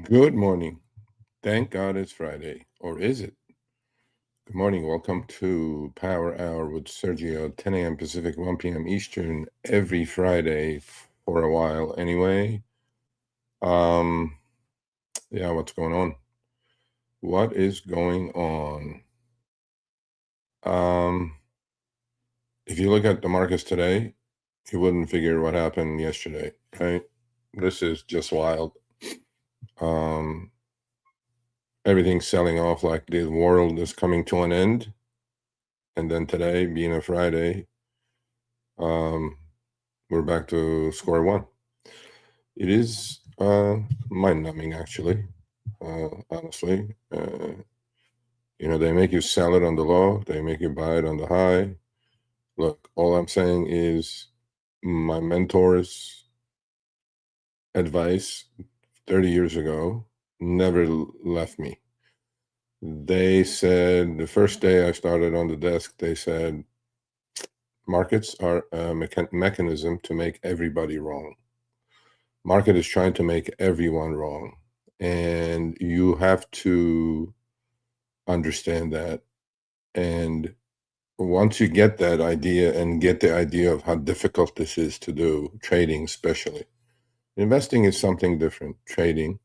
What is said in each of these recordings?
Good morning. Thank God it's Friday. Or is it? Good morning. Welcome to Power Hour with Sergio, 10 a.m. Pacific, 1 p.m. Eastern, every Friday for a while anyway. Um, yeah, what's going on? What is going on? Um, if you look at the markets today, you wouldn't figure what happened yesterday, right? This is just wild. Um, Everything's selling off like the world is coming to an end. And then today, being a Friday, we're back to square one. It is mind-numbing, actually. Honestly, they make you sell it on the low, they make you buy it on the high. Look, all I'm saying is my mentor's advice 30 years ago never left me. They said the first day I started on the desk, they said markets are a mechanism to make everybody wrong. Market is trying to make everyone wrong, and you have to understand that. And once you get that idea and get the idea of how difficult this is to do, trading especially, investing is something different. Trading,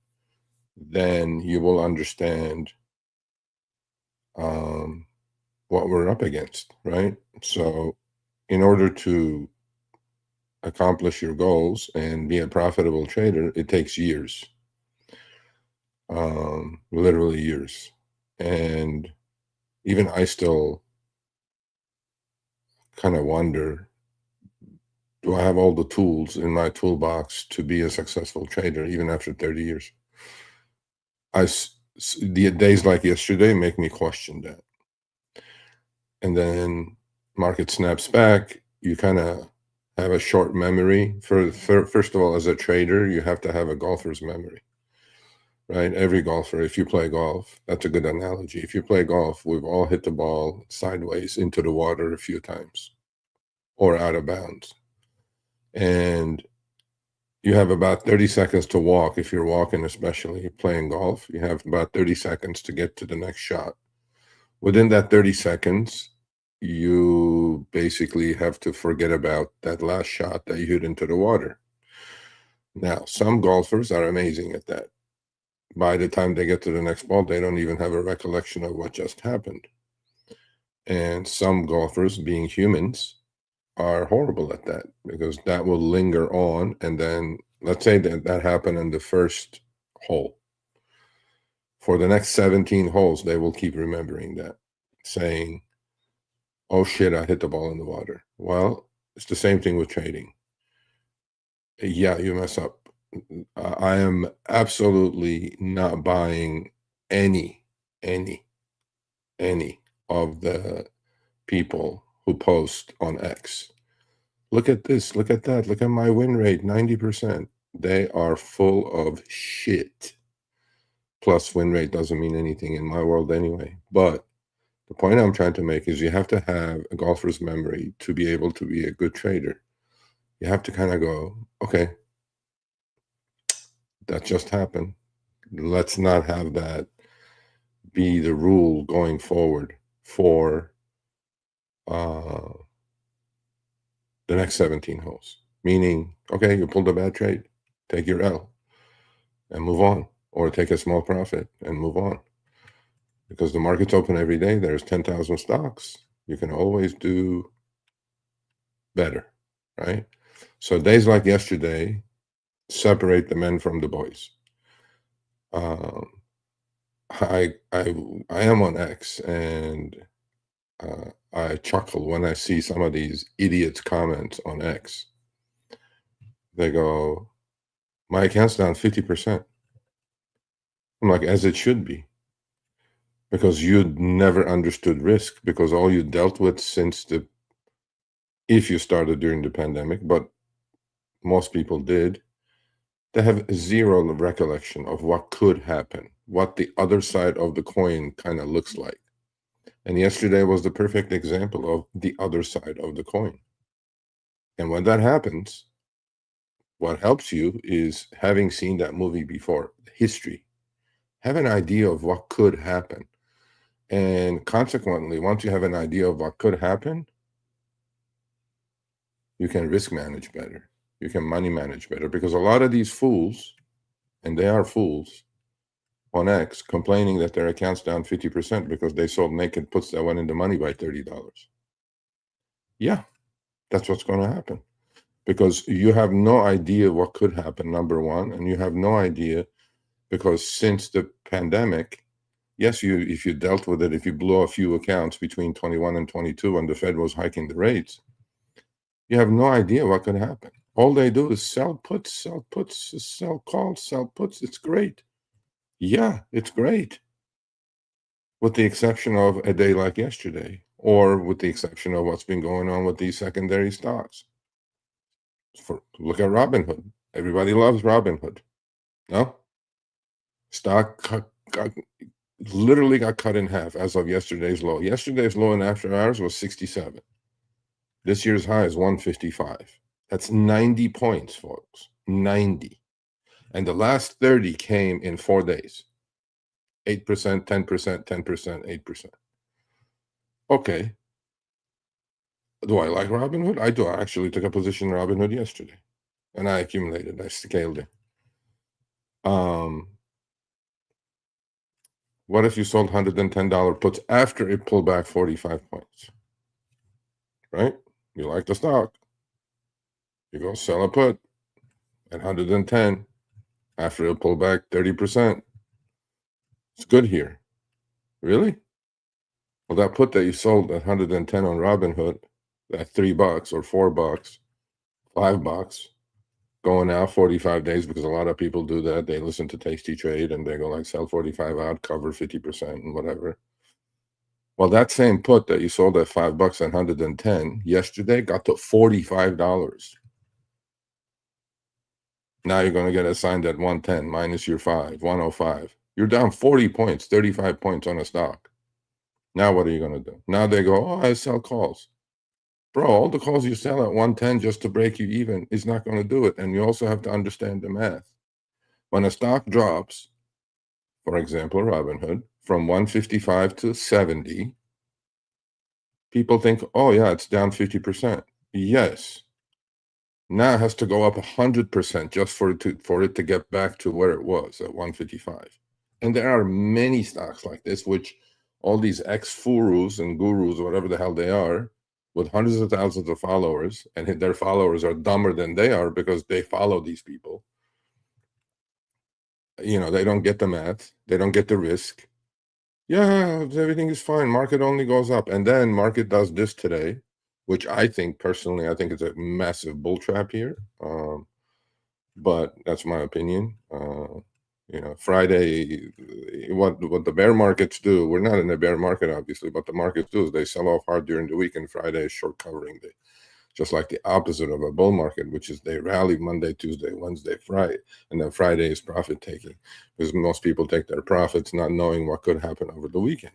then you will understand what we're up against, right? So in order to accomplish your goals and be a profitable trader, it takes years, literally years. And even I still kind of wonder, do I have all the tools in my toolbox to be a successful trader even after 30 years? The days like yesterday make me question that. And then market snaps back. You kind of have a short memory. First of all, as a trader, you have to have a golfer's memory, right? Every golfer, if you play golf, that's a good analogy. If you play golf, we've all hit the ball sideways into the water a few times or out of bounds. And you have about 30 seconds to walk. If you're walking, especially playing golf, you have about 30 seconds to get to the next shot. Within that 30 seconds, you basically have to forget about that last shot that you hit into the water. Now, some golfers are amazing at that. By the time they get to the next ball, they don't even have a recollection of what just happened. And some golfers, being humans, are horrible at that because that will linger on. And then let's say that happened in the first hole. For the next 17 holes, they will keep remembering that, saying, oh shit, I hit the ball in the water. Well, it's the same thing with trading. Yeah, you mess up. I am absolutely not buying any of the people who post on X. Look at this, look at that, look at my win rate, 90%. They are full of shit. Plus, win rate doesn't mean anything in my world anyway. But the point I'm trying to make is you have to have a golfer's memory to be able to be a good trader. You have to kind of go, okay, that just happened. Let's not have that be the rule going forward for uh, the next 17 holes. Meaning, okay, you pulled a bad trade, take your L and move on, or take a small profit and move on. Because the market's open every day, there's 10,000 stocks. You can always do better, right? So days like yesterday separate the men from the boys. I am on X, and I chuckle when I see some of these idiots' comments on X. They go, "My account's down 50%." I'm like, as it should be, because you'd never understood risk, because all you dealt with if you started during the pandemic, but most people did, they have zero recollection of what could happen, what the other side of the coin kind of looks like. And yesterday was the perfect example of the other side of the coin. And when that happens, What helps you is having seen that movie before, history. Have an idea of what could happen. And consequently, once you have an idea of what could happen, you can risk manage better. You can money manage better, because a lot of these fools, and they are fools, on X complaining that their account's down 50% because they sold naked puts that went into money by $30. Yeah, that's what's going to happen, because you have no idea what could happen, number one, and you have no idea because since the pandemic, yes, if you dealt with it, if you blew a few accounts between 21 and 22 when the Fed was hiking the rates, you have no idea what could happen. All they do is sell puts, sell calls, sell puts. It's great. Yeah, it's great. With the exception of a day like yesterday, or with the exception of what's been going on with these secondary stocks. Look at Robinhood. Everybody loves Robinhood. No? Stock literally got cut in half as of yesterday's low. Yesterday's low in after hours was 67. This year's high is 155. That's 90 points, folks. 90. And the last 30 came in 4 days. 8%, 10%, 10%, 8%. Okay. Do I like Robinhood? I do. I actually took a position in Robinhood yesterday. And I accumulated. I scaled it. What if you sold $110 puts after it pulled back 45 points? Right? You like the stock. You go sell a put at 110 after it pulled back 30%. It's good here. Really? Well, that put that you sold at 110 on Robinhood, at $3 or $4, $5, going out 45 days, because a lot of people do that. They listen to Tasty Trade and they go like sell 45 out, cover 50% and whatever. Well, that same put that you sold at $5 at 110 yesterday got to $45. Now you're going to get assigned at 110 minus your 105. You're down 40 points, 35 points on a stock. Now what are you going to do? Now they go, oh, I sell calls. Bro, all the calls you sell at 110 just to break you even is not going to do it. And you also have to understand the math. When a stock drops, for example, Robinhood, from 155 to 70, people think, oh, yeah, it's down 50%. Yes. Now it has to go up 100% just for it to get back to where it was at 155. And there are many stocks like this, which all these ex-furus and gurus, whatever the hell they are, with hundreds of thousands of followers, and their followers are dumber than they are because they follow these people. You know, they don't get the math. They don't get the risk. Yeah, everything is fine. Market only goes up. And then market does this today, which I think, personally, I think it's a massive bull trap here. But that's my opinion. You know, Friday, what the bear markets do, we're not in a bear market, obviously, but the markets do is they sell off hard during the week, and Friday is short covering day. Just like the opposite of a bull market, which is they rally Monday, Tuesday, Wednesday, Friday, and then Friday is profit taking, because most people take their profits not knowing what could happen over the weekend.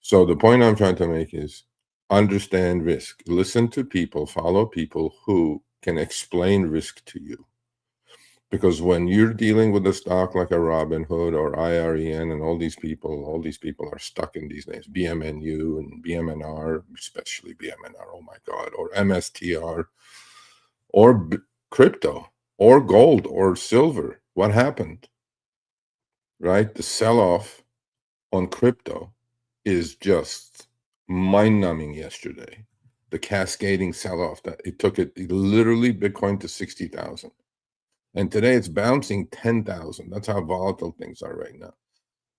So the point I'm trying to make is understand risk. Listen to people, follow people who can explain risk to you. Because when you're dealing with a stock like a Robinhood or IREN and all these people are stuck in these names, BMNU and BMNR, especially BMNR, oh my God, or MSTR, or crypto, or gold, or silver. What happened? Right? The sell-off on crypto is just mind-numbing yesterday. The cascading sell-off that it took literally Bitcoin to 60,000. And today it's bouncing 10,000. That's how volatile things are right now.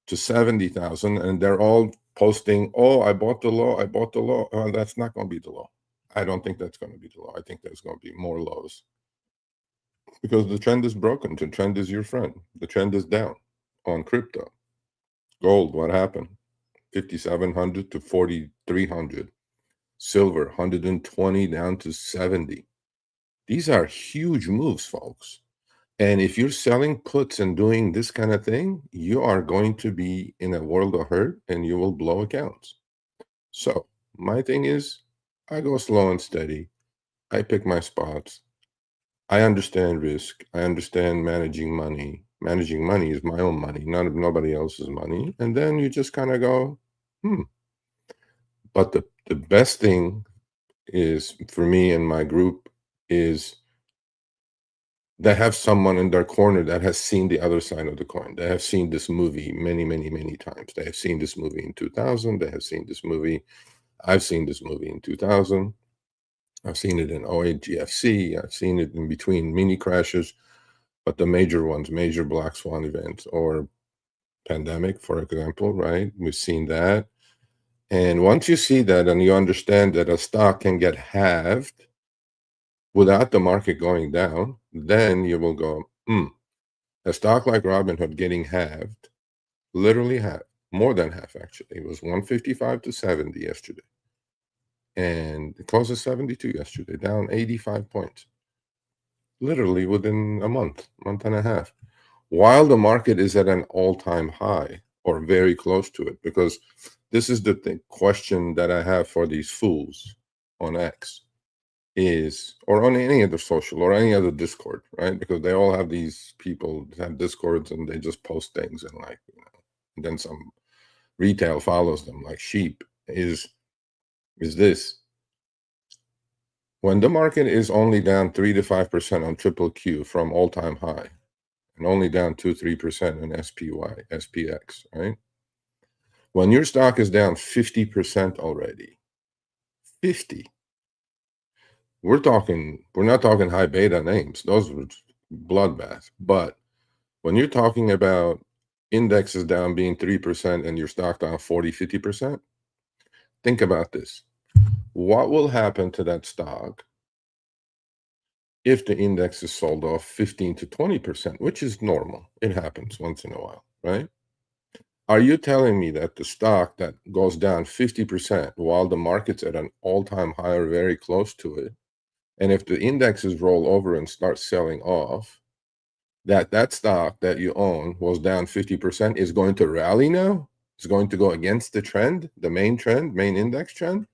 To 70,000, and they're all posting, oh, I bought the low, I bought the low. That's not going to be the low. I don't think that's going to be the low. I think there's going to be more lows. Because the trend is broken. The trend is your friend. The trend is down on crypto. Gold, what happened? 5,700 to 4,300. Silver, 120 down to 70. These are huge moves, folks. And if you're selling puts and doing this kind of thing, you are going to be in a world of hurt and you will blow accounts. So my thing is, I go slow and steady. I pick my spots. I understand risk. I understand managing money. Managing money is my own money, nobody else's money. And then you just kind of go, But the best thing is for me and my group is they have someone in their corner that has seen the other side of the coin. They have seen this movie many, many, many times. They have seen this movie in 2000. They have seen this movie. I've seen this movie in 2000. I've seen it in 08 GFC. I've seen it in between mini crashes, but the major ones, major black swan events or pandemic, for example, right? We've seen that. And once you see that and you understand that a stock can get halved without the market going down, then you will go, a stock like Robinhood getting halved, literally half, more than half actually. It was 155 to 70 yesterday. And it closed at 72 yesterday, down 85 points. Literally within a month and a half. While the market is at an all-time high or very close to it, because this is the question that I have for these fools on X is, or on any other social or any other Discord, right? Because they all have these people have Discords and they just post things and like, and then some retail follows them like sheep is this. When the market is only down 3 to 5% on triple Q from all-time high and only down 2-3% in SPY, SPX, right? When your stock is down 50% already, 50, we're not talking high beta names. Those were bloodbath. But when you're talking about indexes down being 3% and your stock down 40-50%, think about this. What will happen to that stock if the index is sold off 15 to 20%, which is normal? It happens once in a while, right? Are you telling me that the stock that goes down 50% while the market's at an all-time high or very close to it, and if the indexes roll over and start selling off, that stock that you own was down 50% is going to rally now? Is going to go against the trend, the main index trend?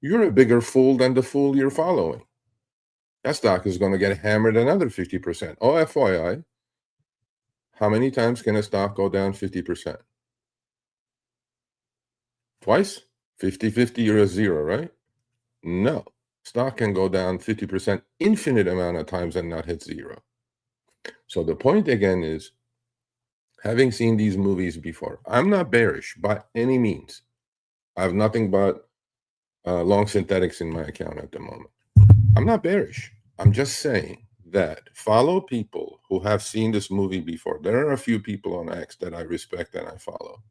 You're a bigger fool than the fool you're following. That stock is going to get hammered another 50%. Oh, FYI, how many times can a stock go down 50%? Twice? 50-50, you're a zero, right? No. Stock can go down 50% infinite amount of times and not hit zero. So the point again is, having seen these movies before, I'm not bearish by any means. I have nothing but long synthetics in my account at the moment. I'm not bearish. I'm just saying that follow people who have seen this movie before. There are a few people on X that I respect and I follow.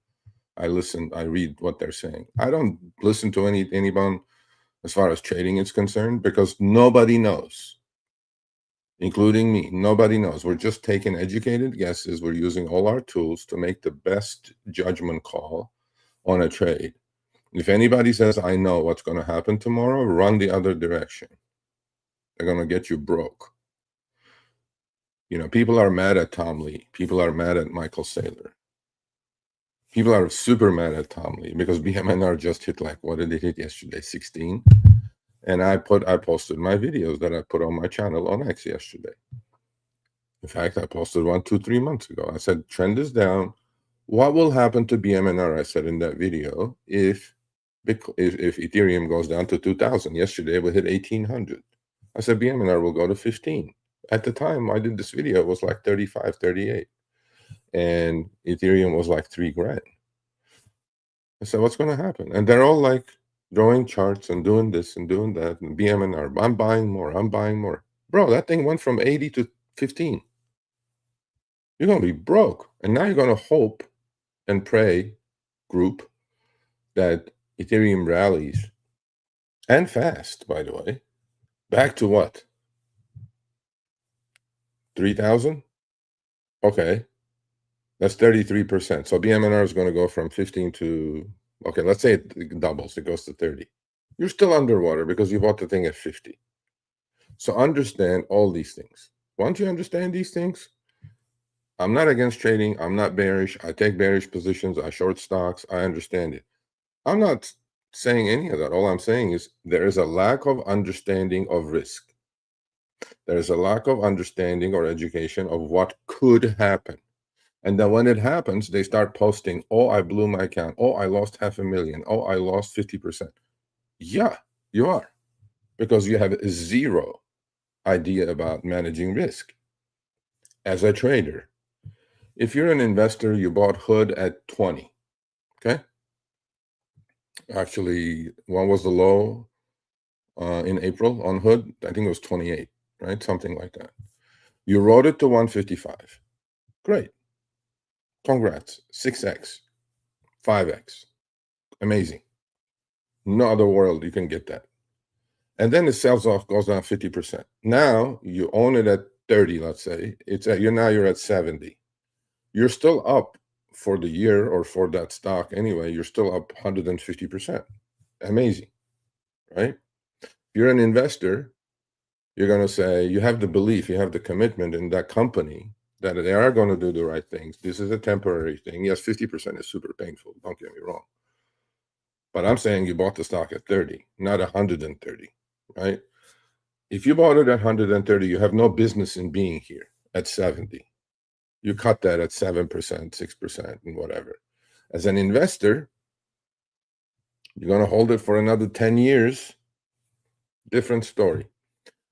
I listen, I read what they're saying. I don't listen to anyone as far as trading is concerned, because nobody knows, including me. Nobody knows. We're just taking educated guesses. We're using all our tools to make the best judgment call on a trade. If anybody says, I know what's going to happen tomorrow, run the other direction. They're going to get you broke. You know, people are mad at Tom Lee. People are mad at Michael Saylor. People are super mad at Tom Lee because BMNR just hit, like, what did it hit yesterday? 16. And I posted my videos that I put on my channel on X yesterday. In fact, I posted 1, 2, 3 months ago. I said, trend is down. What will happen to BMNR? I said in that video, if Ethereum goes down to 2,000. Yesterday, we hit 1,800. I said, BMNR will go to 15. At the time I did this video, it was like 35, 38. And Ethereum was like $3,000. I said, what's going to happen? And they're all like drawing charts and doing this and doing that. And BMNR, I'm buying more. I'm buying more. Bro, that thing went from 80 to 15. You're going to be broke. And now you're going to hope and pray, group, that Ethereum rallies, and fast, by the way, back to what? 3,000? Okay. That's 33%. So BMNR is going to go from 15 to, okay, let's say it doubles. It goes to 30. You're still underwater because you bought the thing at 50. So understand all these things. Once you understand these things, I'm not against trading. I'm not bearish. I take bearish positions. I short stocks. I understand it. I'm not saying any of that. All I'm saying is there is a lack of understanding of risk. There is a lack of understanding or education of what could happen. And then when it happens, they start posting, oh, I blew my account. Oh, I lost $500,000. Oh, I lost 50%. Yeah, you are. Because you have zero idea about managing risk. As a trader, if you're an investor, you bought HOOD at 20, okay? Actually, what was the low in April on HOOD? I think it was 28, right? Something like that. You rode it to 155. Great. Congrats. 6x, 5x. Amazing. No other world you can get that. And then it sells off, goes down 50%. Now you own it at 30, let's say. You're at 70. You're still up for the year, or for that stock anyway. You're still up 150%. Amazing, right? If you're an investor, you're going to say you have the belief, you have the commitment in that company that they are going to do the right things. This is a temporary thing. Yes, 50% is super painful. Don't get me wrong. But I'm saying you bought the stock at 30, not 130, right? If you bought it at 130, you have no business in being here at 70. You cut that at 7%, 6%, and whatever. As an investor, you're going to hold it for another 10 years. Different story.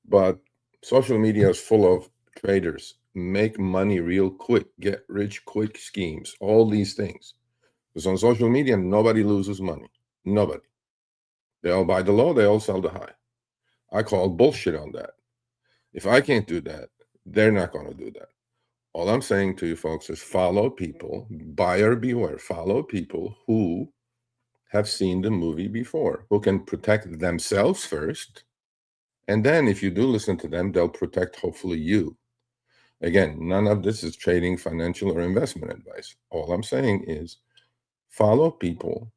But social media is full of traders. Make money real quick. Get rich quick schemes. All these things. Because on social media, nobody loses money. Nobody. They all buy the low. They all sell the high. I call bullshit on that. If I can't do that, they're not going to do that. All I'm saying to you folks is follow people, buyer beware, follow people who have seen the movie before, who can protect themselves first. And then if you do listen to them, they'll protect, hopefully, you. Again, none of this is trading, financial, or investment advice. All I'm saying is follow people.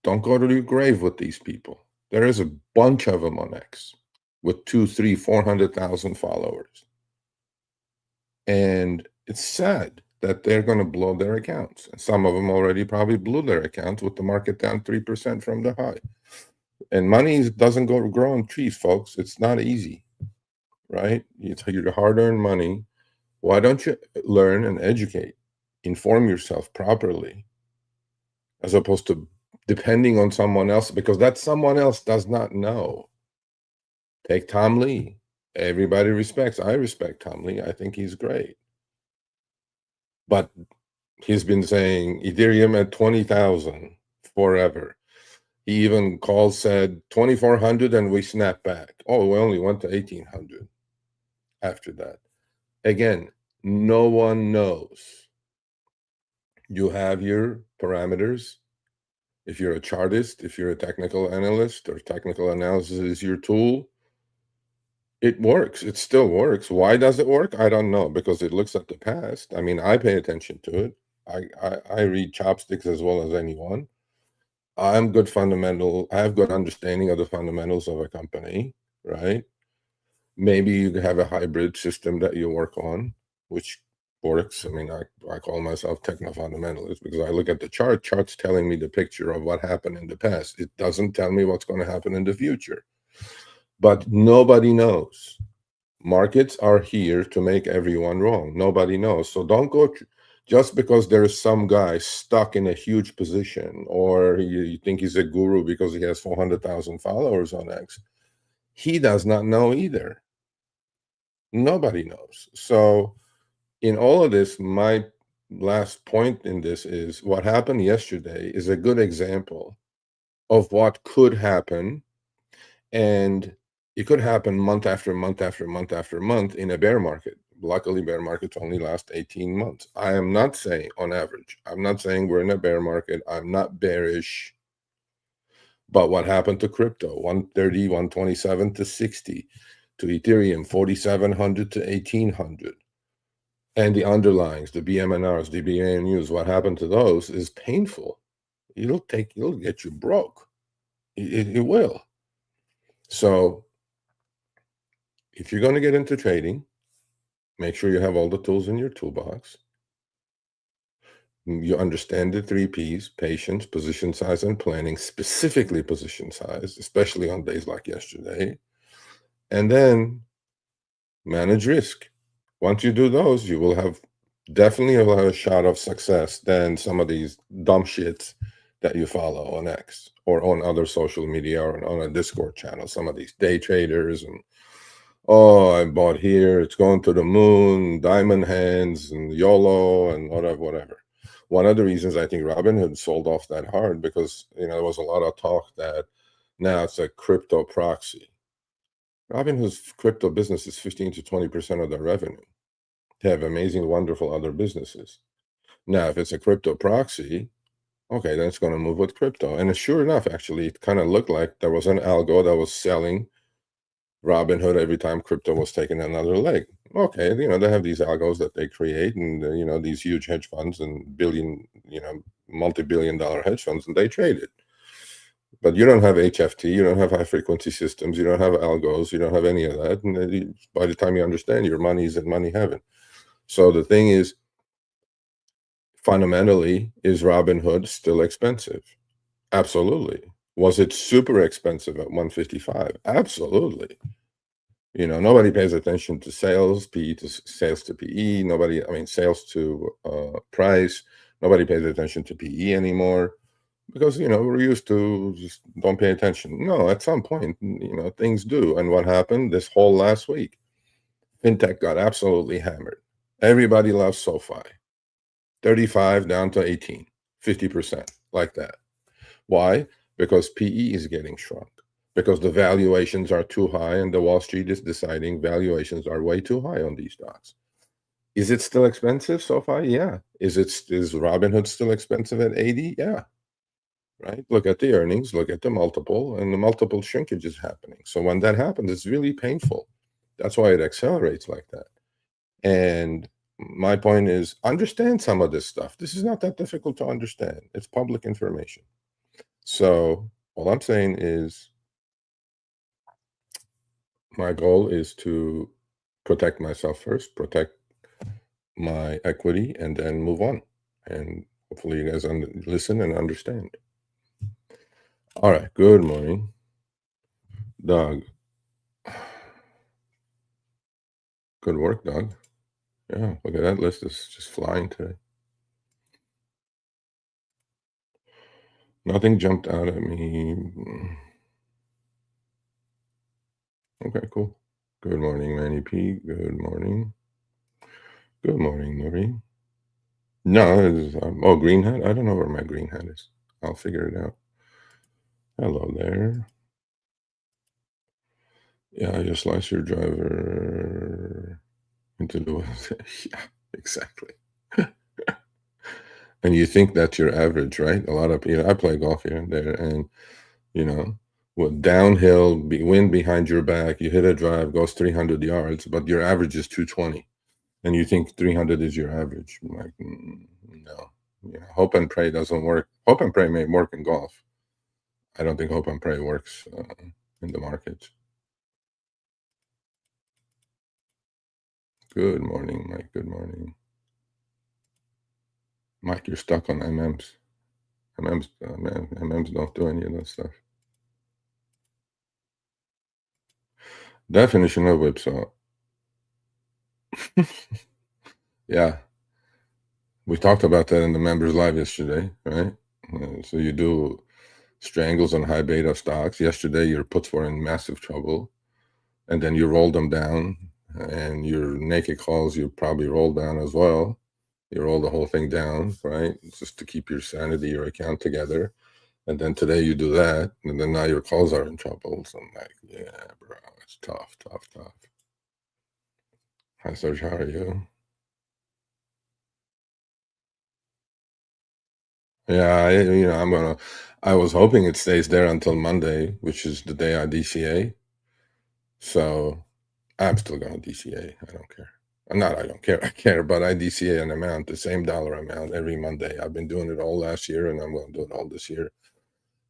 Don't go to your grave with these people. There is a bunch of them on X with 200,000, 300,000, 400,000 followers. And it's sad that they're going to blow their accounts. And some of them already probably blew their accounts with the market down 3% from the high. And money doesn't grow on trees, folks. It's not easy, right? It's your hard-earned money. Why don't you learn and educate, inform yourself properly, as opposed to depending on someone else, because that someone else does not know. Take Tom Lee. Everybody respects. I respect Tom Lee. I think he's great. But he's been saying Ethereum at 20,000 forever. He even said 2,400 and we snapped back. Oh, we only went to 1,800 after that. Again, no one knows. You have your parameters. If you're a chartist, if you're a technical analyst, or technical analysis is your tool, it works. It still works. Why does it work? I don't know, because it looks at the past. I mean, I pay attention to it. I read chopsticks as well as anyone. I'm good fundamental. I have good understanding of the fundamentals of a company, right? Maybe you have a hybrid system that you work on, which works. I mean, I call myself techno-fundamentalist because I look at the chart. Chart's telling me the picture of what happened in the past. It doesn't tell me what's going to happen in the future. But nobody knows. Markets are here to make everyone wrong. Nobody knows. So don't go just because there is some guy stuck in a huge position, or you think he's a guru because he has 400,000 followers on X. He does not know either. Nobody knows. So in all of this, my last point in this is what happened yesterday is a good example of what could happen. And it could happen month after month after month after month in a bear market. Luckily, bear markets only last 18 months. I am not saying on average. I'm not saying we're in a bear market. I'm not bearish. But what happened to crypto? 130, 127 to 60. To Ethereum, 4,700 to 1,800. And the underlyings, the BMNRs, the BANUs, what happened to those is painful. It'll get you broke. It will. So if you're going to get into trading, make sure you have all the tools in your toolbox. You understand the 3 Ps: patience, position size, and planning, specifically position size, especially on days like yesterday. And then manage risk. Once you do those, you will have definitely have a shot of success than some of these dumb shits that you follow on X or on other social media or on a Discord channel. Some of these day traders and, oh, I bought here, it's going to the moon, diamond hands and YOLO and whatever. One of the reasons I think Robinhood sold off that hard because there was a lot of talk that now it's a crypto proxy. Robinhood's crypto business is 15 to 20% of their revenue. They have amazing, wonderful other businesses. Now, if it's a crypto proxy, okay, then it's going to move with crypto. And sure enough, actually, it kind of looked like there was an algo that was selling Robinhood every time crypto was taking another leg. Okay, they have these algos that they create, and these huge hedge funds and multi-billion-dollar hedge funds, and they trade it. But you don't have HFT, you don't have high frequency systems, you don't have algos, you don't have any of that. And by the time you understand, your money's in money heaven. So the thing is, fundamentally, is Robinhood still expensive? Absolutely. Was it super expensive at 155? Absolutely. Nobody pays attention to sales, PE to sales to PE. Sales to price. Nobody pays attention to PE anymore because, we're used to just don't pay attention. No, at some point, things do. And what happened this whole last week? FinTech got absolutely hammered. Everybody loves SoFi. 35 down to 18, 50%, like that. Why? Because PE is getting shrunk. Because the valuations are too high and the Wall Street is deciding valuations are way too high on these stocks. Is it still expensive, SoFi? Yeah. Is Robinhood still expensive at 80? Yeah. Right? Look at the earnings, look at the multiple, and the multiple shrinkage is happening. So when that happens, it's really painful. That's why it accelerates like that. And my point is, understand some of this stuff. This is not that difficult to understand. It's public information. So all I'm saying is my goal is to protect myself first, protect my equity, and then move on. And hopefully you guys listen and understand. All right. Good morning, Doug. Good work, Doug. Yeah, look at that list. It's just flying today. Nothing jumped out at me. Okay, cool. Good morning, Manny P. Good morning. Good morning, Marie. No, it's, green hat. I don't know where my green hat is. I'll figure it out. Hello there. Yeah, you slice your driver into the yeah, exactly. And you think that's your average, right? A lot of I play golf here and there, and with downhill, wind behind your back, you hit a drive, goes 300 yards, but your average is 220, and you think 300 is your average. I'm like, no. Hope and pray doesn't work. Hope and pray may work in golf. I don't think hope and pray works in the markets. Good morning, Mike. Good morning. Mike, you're stuck on MMs. MMs don't do any of that stuff. Definition of whipsaw. Yeah. We talked about that in the members live yesterday, right? So you do strangles on high beta stocks. Yesterday, your puts were in massive trouble. And then you roll them down. And your naked calls, you probably roll down as well. You roll the whole thing down, right? Just to keep your sanity, your account together. And then today you do that. And then now your calls are in trouble. So I'm like, yeah, bro, it's tough. Hi, Sergio, how are you? Yeah, I was hoping it stays there until Monday, which is the day I DCA. So I'm still going to DCA. I don't care. I don't care. I care, but I DCA an amount, the same dollar amount every Monday. I've been doing it all last year, and I'm going to do it all this year,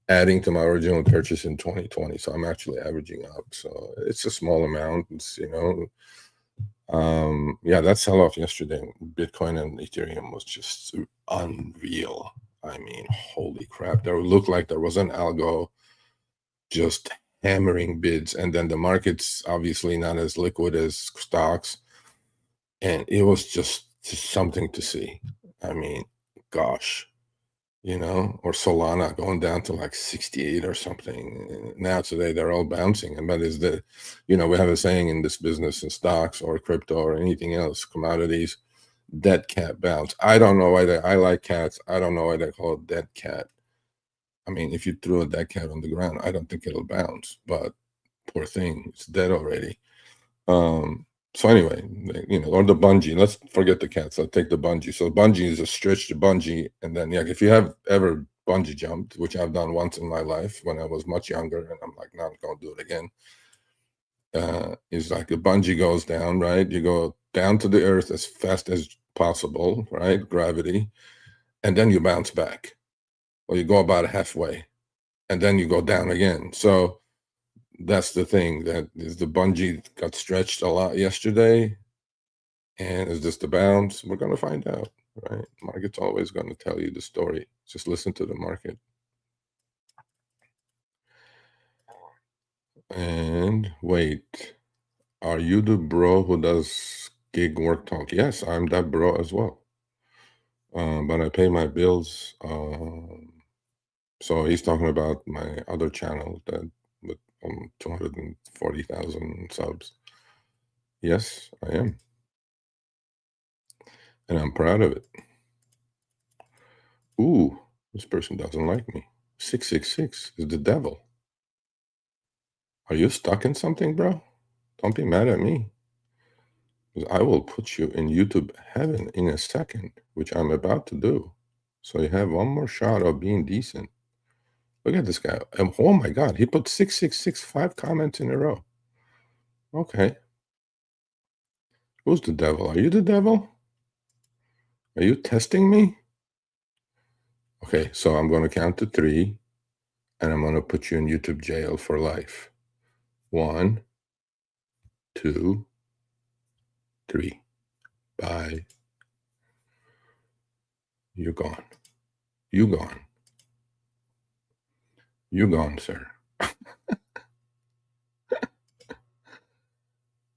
adding to my original purchase in 2020. So I'm actually averaging up. So it's a small amount. It's, yeah, that sell-off yesterday, Bitcoin and Ethereum was just unreal. I mean, holy crap. There looked like there was an algo just hammering bids, and then the market's obviously not as liquid as stocks, and it was just something to see. I mean, gosh, you know, or Solana going down to like 68 or something. Now today they're all bouncing, and that is the, you know, we have a saying in this business, in stocks or crypto or anything else, commodities, dead cat bounce. I don't know why I like cats. I don't know why they call it dead cat. I mean, if you threw a dead cat on the ground, I don't think it'll bounce, but poor thing, it's dead already. So anyway, you know, or the bungee. Let's forget the cats. I'll take the bungee. So bungee is a stretched bungee, and then yeah, if you have ever bungee jumped, which I've done once in my life when I was much younger, and I'm like, not gonna do it again. Is like the bungee goes down, right? You go down to the earth as fast as possible, right? Gravity, and then you bounce back, or you go about halfway, and then you go down again. So that's the thing, that is the bungee got stretched a lot yesterday. And is this the bounce? We're going to find out, right? Market's always going to tell you the story. Just listen to the market. And wait, are you the bro who does gig work talk? Yes, I'm that bro as well. But I pay my bills. So he's talking about my other channel that with 240,000 subs. Yes, I am. And I'm proud of it. Ooh, this person doesn't like me. 666 is the devil. Are you stuck in something, bro? Don't be mad at me. Because I will put you in YouTube heaven in a second, which I'm about to do. So you have one more shot of being decent. Look at this guy. Oh my God, he put 666 5 comments in a row. Okay. Who's the devil? Are you the devil? Are you testing me? Okay, so I'm going to count to 3, and I'm going to put you in YouTube jail for life. 1, 2, 3. Bye. You're gone. You gone. You gone, sir.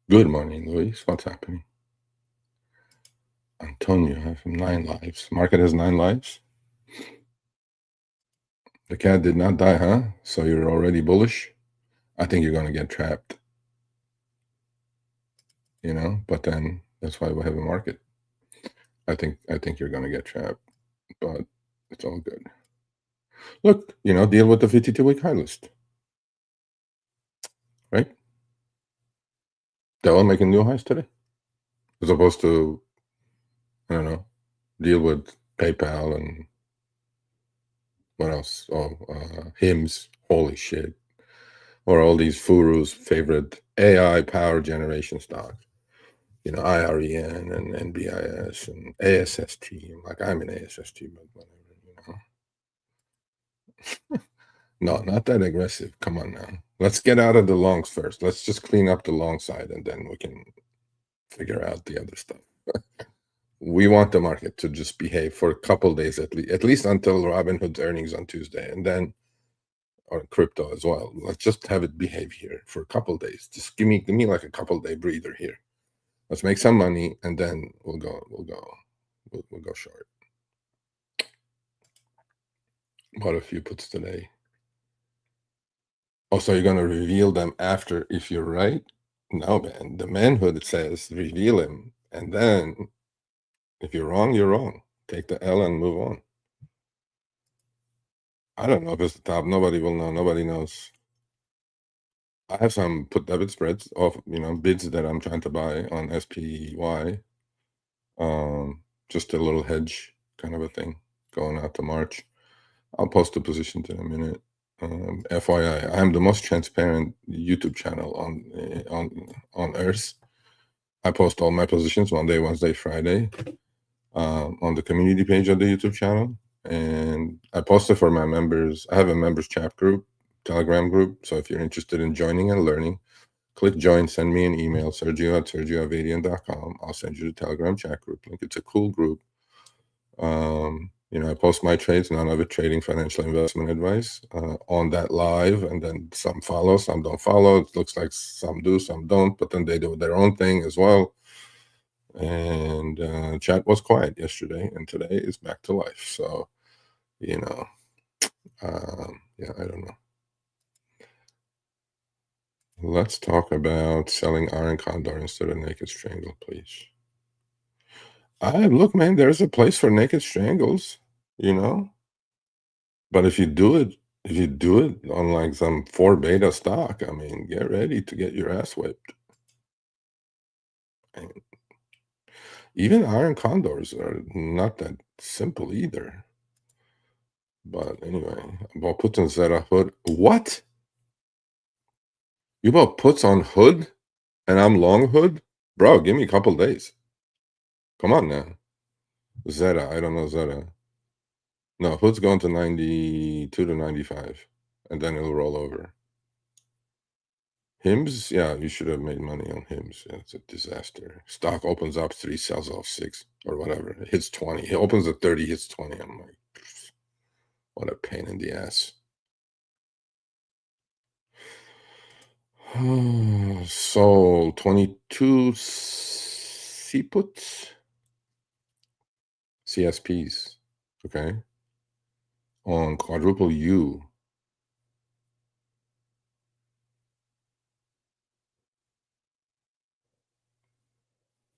Good morning, Luis. What's happening? Antonio, I have 9 lives. Market has 9 lives. The cat did not die, huh? So you're already bullish? I think you're going to get trapped. You know, but then that's why we have a market. I think you're going to get trapped, but it's all good. Look, you know, deal with the 52-week high list, right? They're all making new highs today, as opposed to, I don't know, deal with PayPal and what else? Oh, hymns. Holy shit. Or all these Furu's favorite AI power generation stocks. You know, IREN and NBIS and ASST. Like, I'm an ASST, but whatever, you know. No, not that aggressive. Come on now. Let's get out of the longs first. Let's just clean up the long side, and then we can figure out the other stuff. We want the market to just behave for a couple days at least until Robinhood's earnings on Tuesday, and then, or crypto as well. Let's just have it behave here for a couple days. Just give me like a couple day breather here. Let's make some money, and then we'll go short. Bought a few puts today. Oh, so you're gonna reveal them after if you're right? No, man. The manhood says reveal him, and then if you're wrong, you're wrong. Take the L and move on. I don't know if it's the top. Nobody will know. Nobody knows. I have some put debit spreads off, you know, bids that I'm trying to buy on SPY. Just a little hedge kind of a thing going out to March. I'll post the positions in a minute. FYI, I'm the most transparent YouTube channel on Earth. I post all my positions Monday, Wednesday, Friday on the community page of the YouTube channel, and I post it for my members. I have a members chat group, Telegram group. So if you're interested in joining and learning, click join. Send me an email, sergio@sergioavadian.com. I'll send you the Telegram chat group link. It's a cool group. You know, I post my trades, none of it trading financial investment advice on that live, and then some follow, some don't follow. It looks like some do, some don't, but then they do their own thing as well. And chat was quiet yesterday, and today is back to life. So, you know, yeah, I don't know. Let's talk about selling iron condor instead of naked strangle, please. Look, man, there's a place for naked strangles, you know. But if you do it on like some 4 beta stock, I mean, get ready to get your ass whipped. And even iron condors are not that simple either. But anyway, I bought puts on Zeta Hood. What? You bought puts on Hood and I'm long Hood? Bro, give me a couple days. Come on now. Zeta, I don't know Zeta. No, Hood's going to 92 to 95, and then it'll roll over. Hims, yeah, you should have made money on Hims. Yeah, it's a disaster. Stock opens up 3, sells off 6, or whatever. It hits 20. It opens at 30, hits 20. I'm like, what a pain in the ass. So 22 C puts, CSPs, okay, on quadruple U.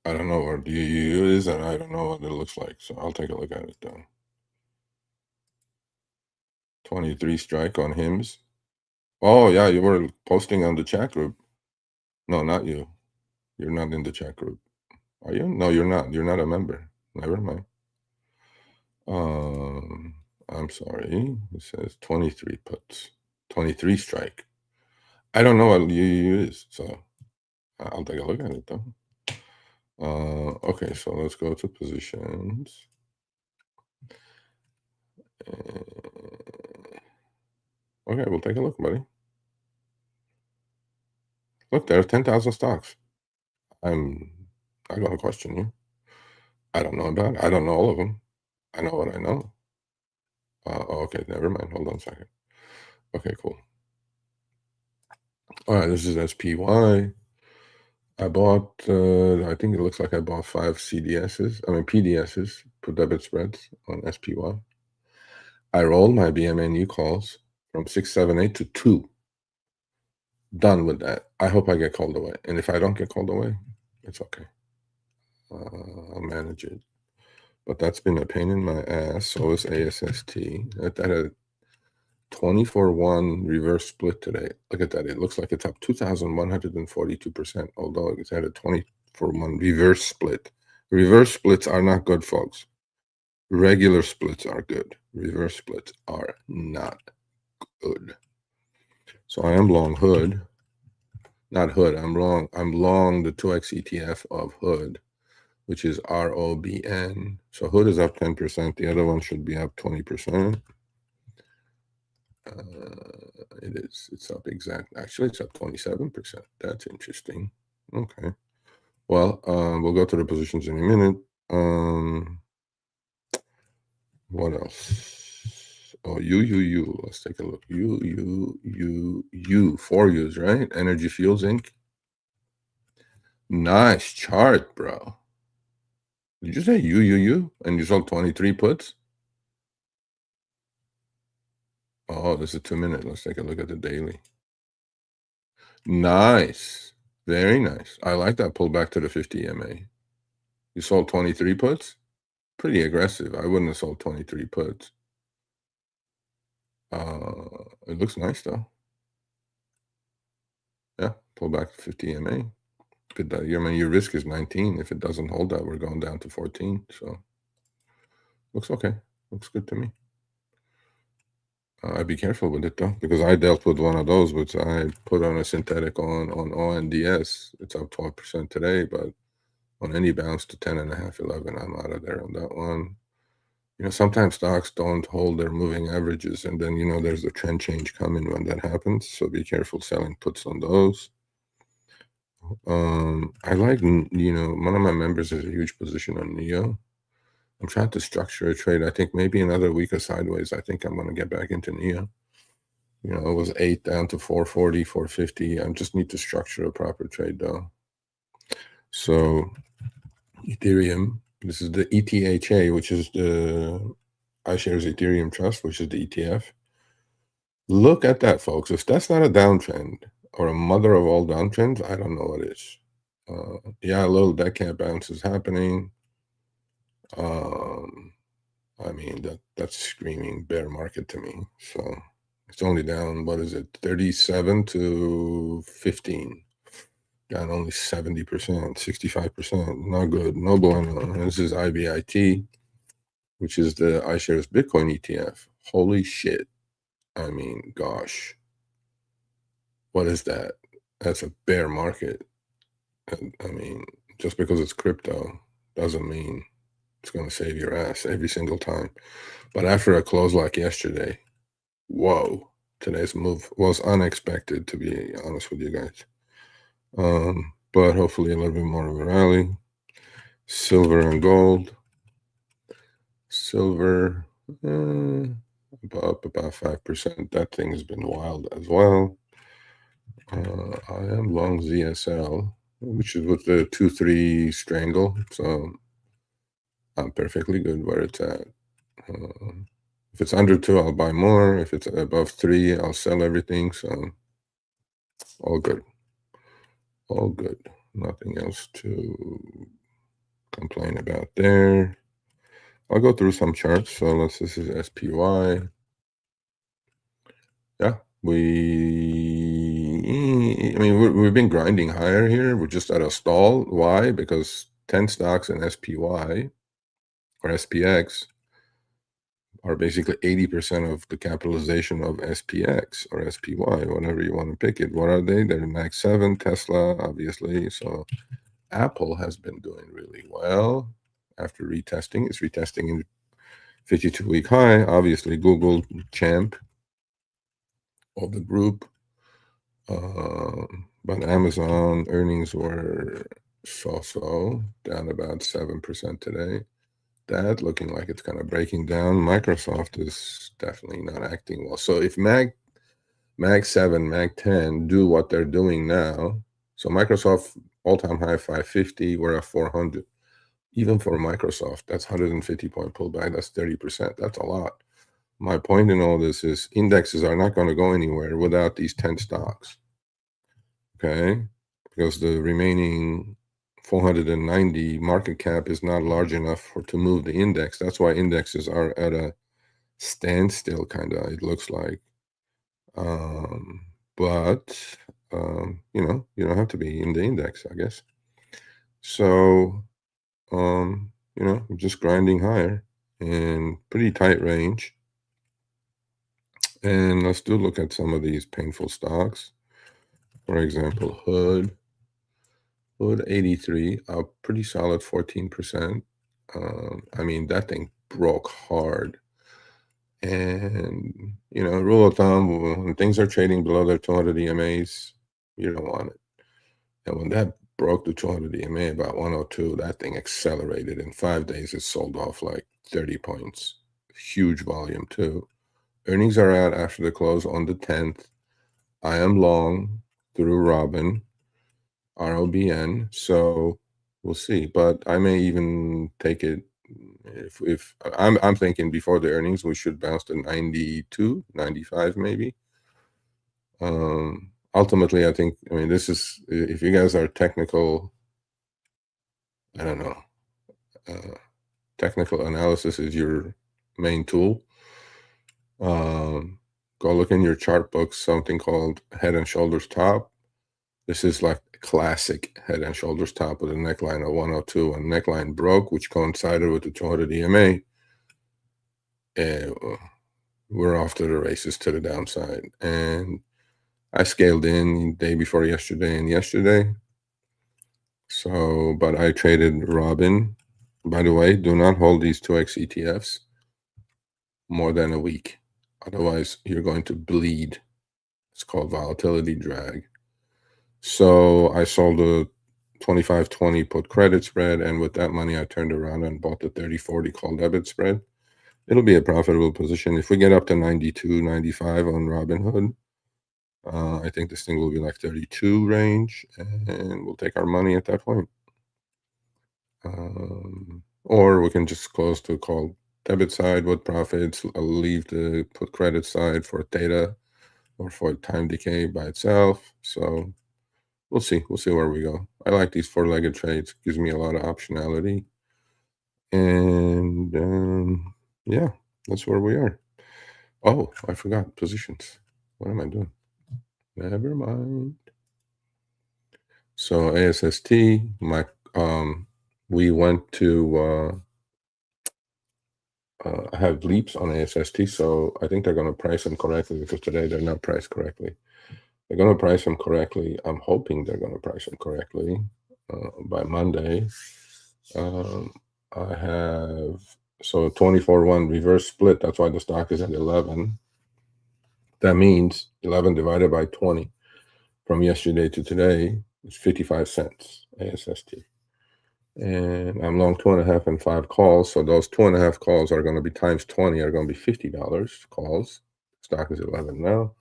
I don't know what the U is, and I don't know what it looks like, so I'll take a look at it though. 23 strike on Hims. Oh yeah, you were posting on the chat group. No, not you. You're not in the chat group. Are you? No, you're not. You're not a member. Never mind. I'm sorry. It says 23 puts. 23 strike. I don't know what you is, so I'll take a look at it though. Okay, so let's go to positions. Okay, we'll take a look, buddy. Look, there are 10,000 stocks. I'm not going to question you. I don't know about it. I don't know all of them. I know what I know. Okay, never mind. Hold on a second. Okay, cool. All right, this is SPY. I bought, I think it looks like I bought 5 PDSs, put debit spreads on SPY. I rolled my BMNU calls from 678 to 2. Done with that. I hope I get called away. And if I don't get called away, it's okay. I'll manage it. But that's been a pain in my ass. So is ASST. That had a 24-1 reverse split today. Look at that. It looks like it's up 2,142%, although it's had a 24-1 reverse split. Reverse splits are not good, folks. Regular splits are good. Reverse splits are not good. So I am long Hood. Not Hood. I'm long the 2x ETF of Hood, which is ROBN. So Hood is up 10%. The other one should be up 20%. It is. It's up exactly. Actually, it's up 27%. That's interesting. Okay. Well, we'll go to the positions in a minute. What else? Oh, U. Let's take a look. U. 4 U's, right? Energy Fuels Inc. Nice chart, bro. Did you say U? And you sold 23 puts? Oh, this is 2-minute. Let's take a look at the daily. Nice. Very nice. I like that pullback to the 50 MA. You sold 23 puts? Pretty aggressive. I wouldn't have sold 23 puts. It looks nice though. Yeah, pull back to 50 MA. Good. I mean, your risk is 19. If it doesn't hold that, we're going down to 14. So looks okay. Looks good to me. I'd be careful with it though, because I dealt with one of those, which I put on a synthetic on ONDS. It's up 12% today, but on any bounce to 10.5, 11, I'm out of there on that one. You know, sometimes stocks don't hold their moving averages, and then, you know, there's a trend change coming when that happens. So be careful selling puts on those. I like, you know, one of my members has a huge position on NEO. I'm trying to structure a trade. I think maybe another week of sideways. I think I'm going to get back into NIA. You know, it was 8 down to 440, 450. I just need to structure a proper trade though. So Ethereum, this is the ETHA, which is the iShares Ethereum Trust, which is the ETF. Look at that, folks. If that's not a downtrend or a mother of all downtrends, I don't know what is. Yeah, a little dead cat bounce is happening. I mean, that's screaming bear market to me. So it's only down, what is it, 37 to 15. Down only 70%, 65%. Not good. No bueno. This is IBIT, which is the iShares Bitcoin ETF. Holy shit. I mean, gosh. What is that? That's a bear market. I mean, just because it's crypto doesn't mean it's going to save your ass every single time. But after a close like yesterday, whoa, today's move was unexpected, to be honest with you guys. But hopefully a little bit more of a rally. Silver and gold. Silver up about 5%. That thing has been wild as well. I am long ZSL, which is with the 2-3 strangle. So I'm perfectly good where it's at. If it's under 2, I'll buy more. If it's above 3, I'll sell everything. So all good. All good. Nothing else to complain about there. I'll go through some charts. So this is SPY. Yeah, we've been grinding higher here. We're just at a stall. Why? Because 10 stocks in SPY or SPX are basically 80% of the capitalization of SPX or SPY, whatever you want to pick it. What are they? They're Max 7, Tesla, obviously. So Apple has been doing really well after retesting. It's retesting in 52-week high. Obviously, Google champ of the group. But Amazon earnings were so down about 7% today. That looking like it's kind of breaking down. Microsoft is definitely not acting well. So if Mag 7, Mag 10 do what they're doing now, so Microsoft all-time high 550, we're at 400. Even for Microsoft, that's 150 point pullback. That's 30%. That's a lot. My point in all this is indexes are not going to go anywhere without these 10 stocks. Okay? Because the remaining 490 market cap is not large enough to move the index. That's why indexes are at a standstill, kind of, it looks like. But you know, you don't have to be in the index, I guess. So, you know, I'm just grinding higher in pretty tight range. And let's look at some of these painful stocks. For example, Hood 83, up pretty solid 14%. I mean, that thing broke hard. And, you know, rule of thumb, when things are trading below their 200 EMAs, you don't want it. And when that broke the 200 EMA about 102, that thing accelerated. In 5 days, it sold off like 30 points. Huge volume, too. Earnings are out after the close on the 10th. I am long through Robin, ROBN, so we'll see. But I may even take it if I'm thinking before the earnings we should bounce to 92, 95 maybe. Ultimately, I think, I mean, this is, if you guys are technical, I don't know, technical analysis is your main tool. Go look in your chart books, something called Head and Shoulders Top. This is like classic Head and Shoulders Top with a neckline of 102, and neckline broke, which coincided with the 200 EMA. And we're off to the races to the downside. And I scaled in day before yesterday and yesterday. So, but I traded Robin. By the way, do not hold these 2x ETFs more than a week. Otherwise, you're going to bleed. It's called volatility drag. So I sold 25-20 put credit spread, and with that money I turned around and bought the 30-40 call debit spread. It'll be a profitable position. If we get up to 92, 95 on Robinhood, I think this thing will be like 32 range, and we'll take our money at that point. Or we can just close to call debit side with profits. I'll leave the put credit side for theta or for time decay by itself. So we'll see. We'll see where we go. I like these four-legged trades. Gives me a lot of optionality. And yeah, that's where we are. Oh, I forgot positions. What am I doing? Never mind. So ASST, we went to I have leaps on ASST, so I think they're going to price them correctly, because today they're not priced correctly. They're going to price them correctly. I'm hoping they're going to price them correctly by Monday. I have, so 24-1 reverse split. That's why the stock is at 11. That means 11 divided by 20 from yesterday to today is 55 cents ASST. And I'm long 2.5 and 5 calls. So those 2.5 calls are going to be times 20 are going to be $50 calls. Stock is 11 now.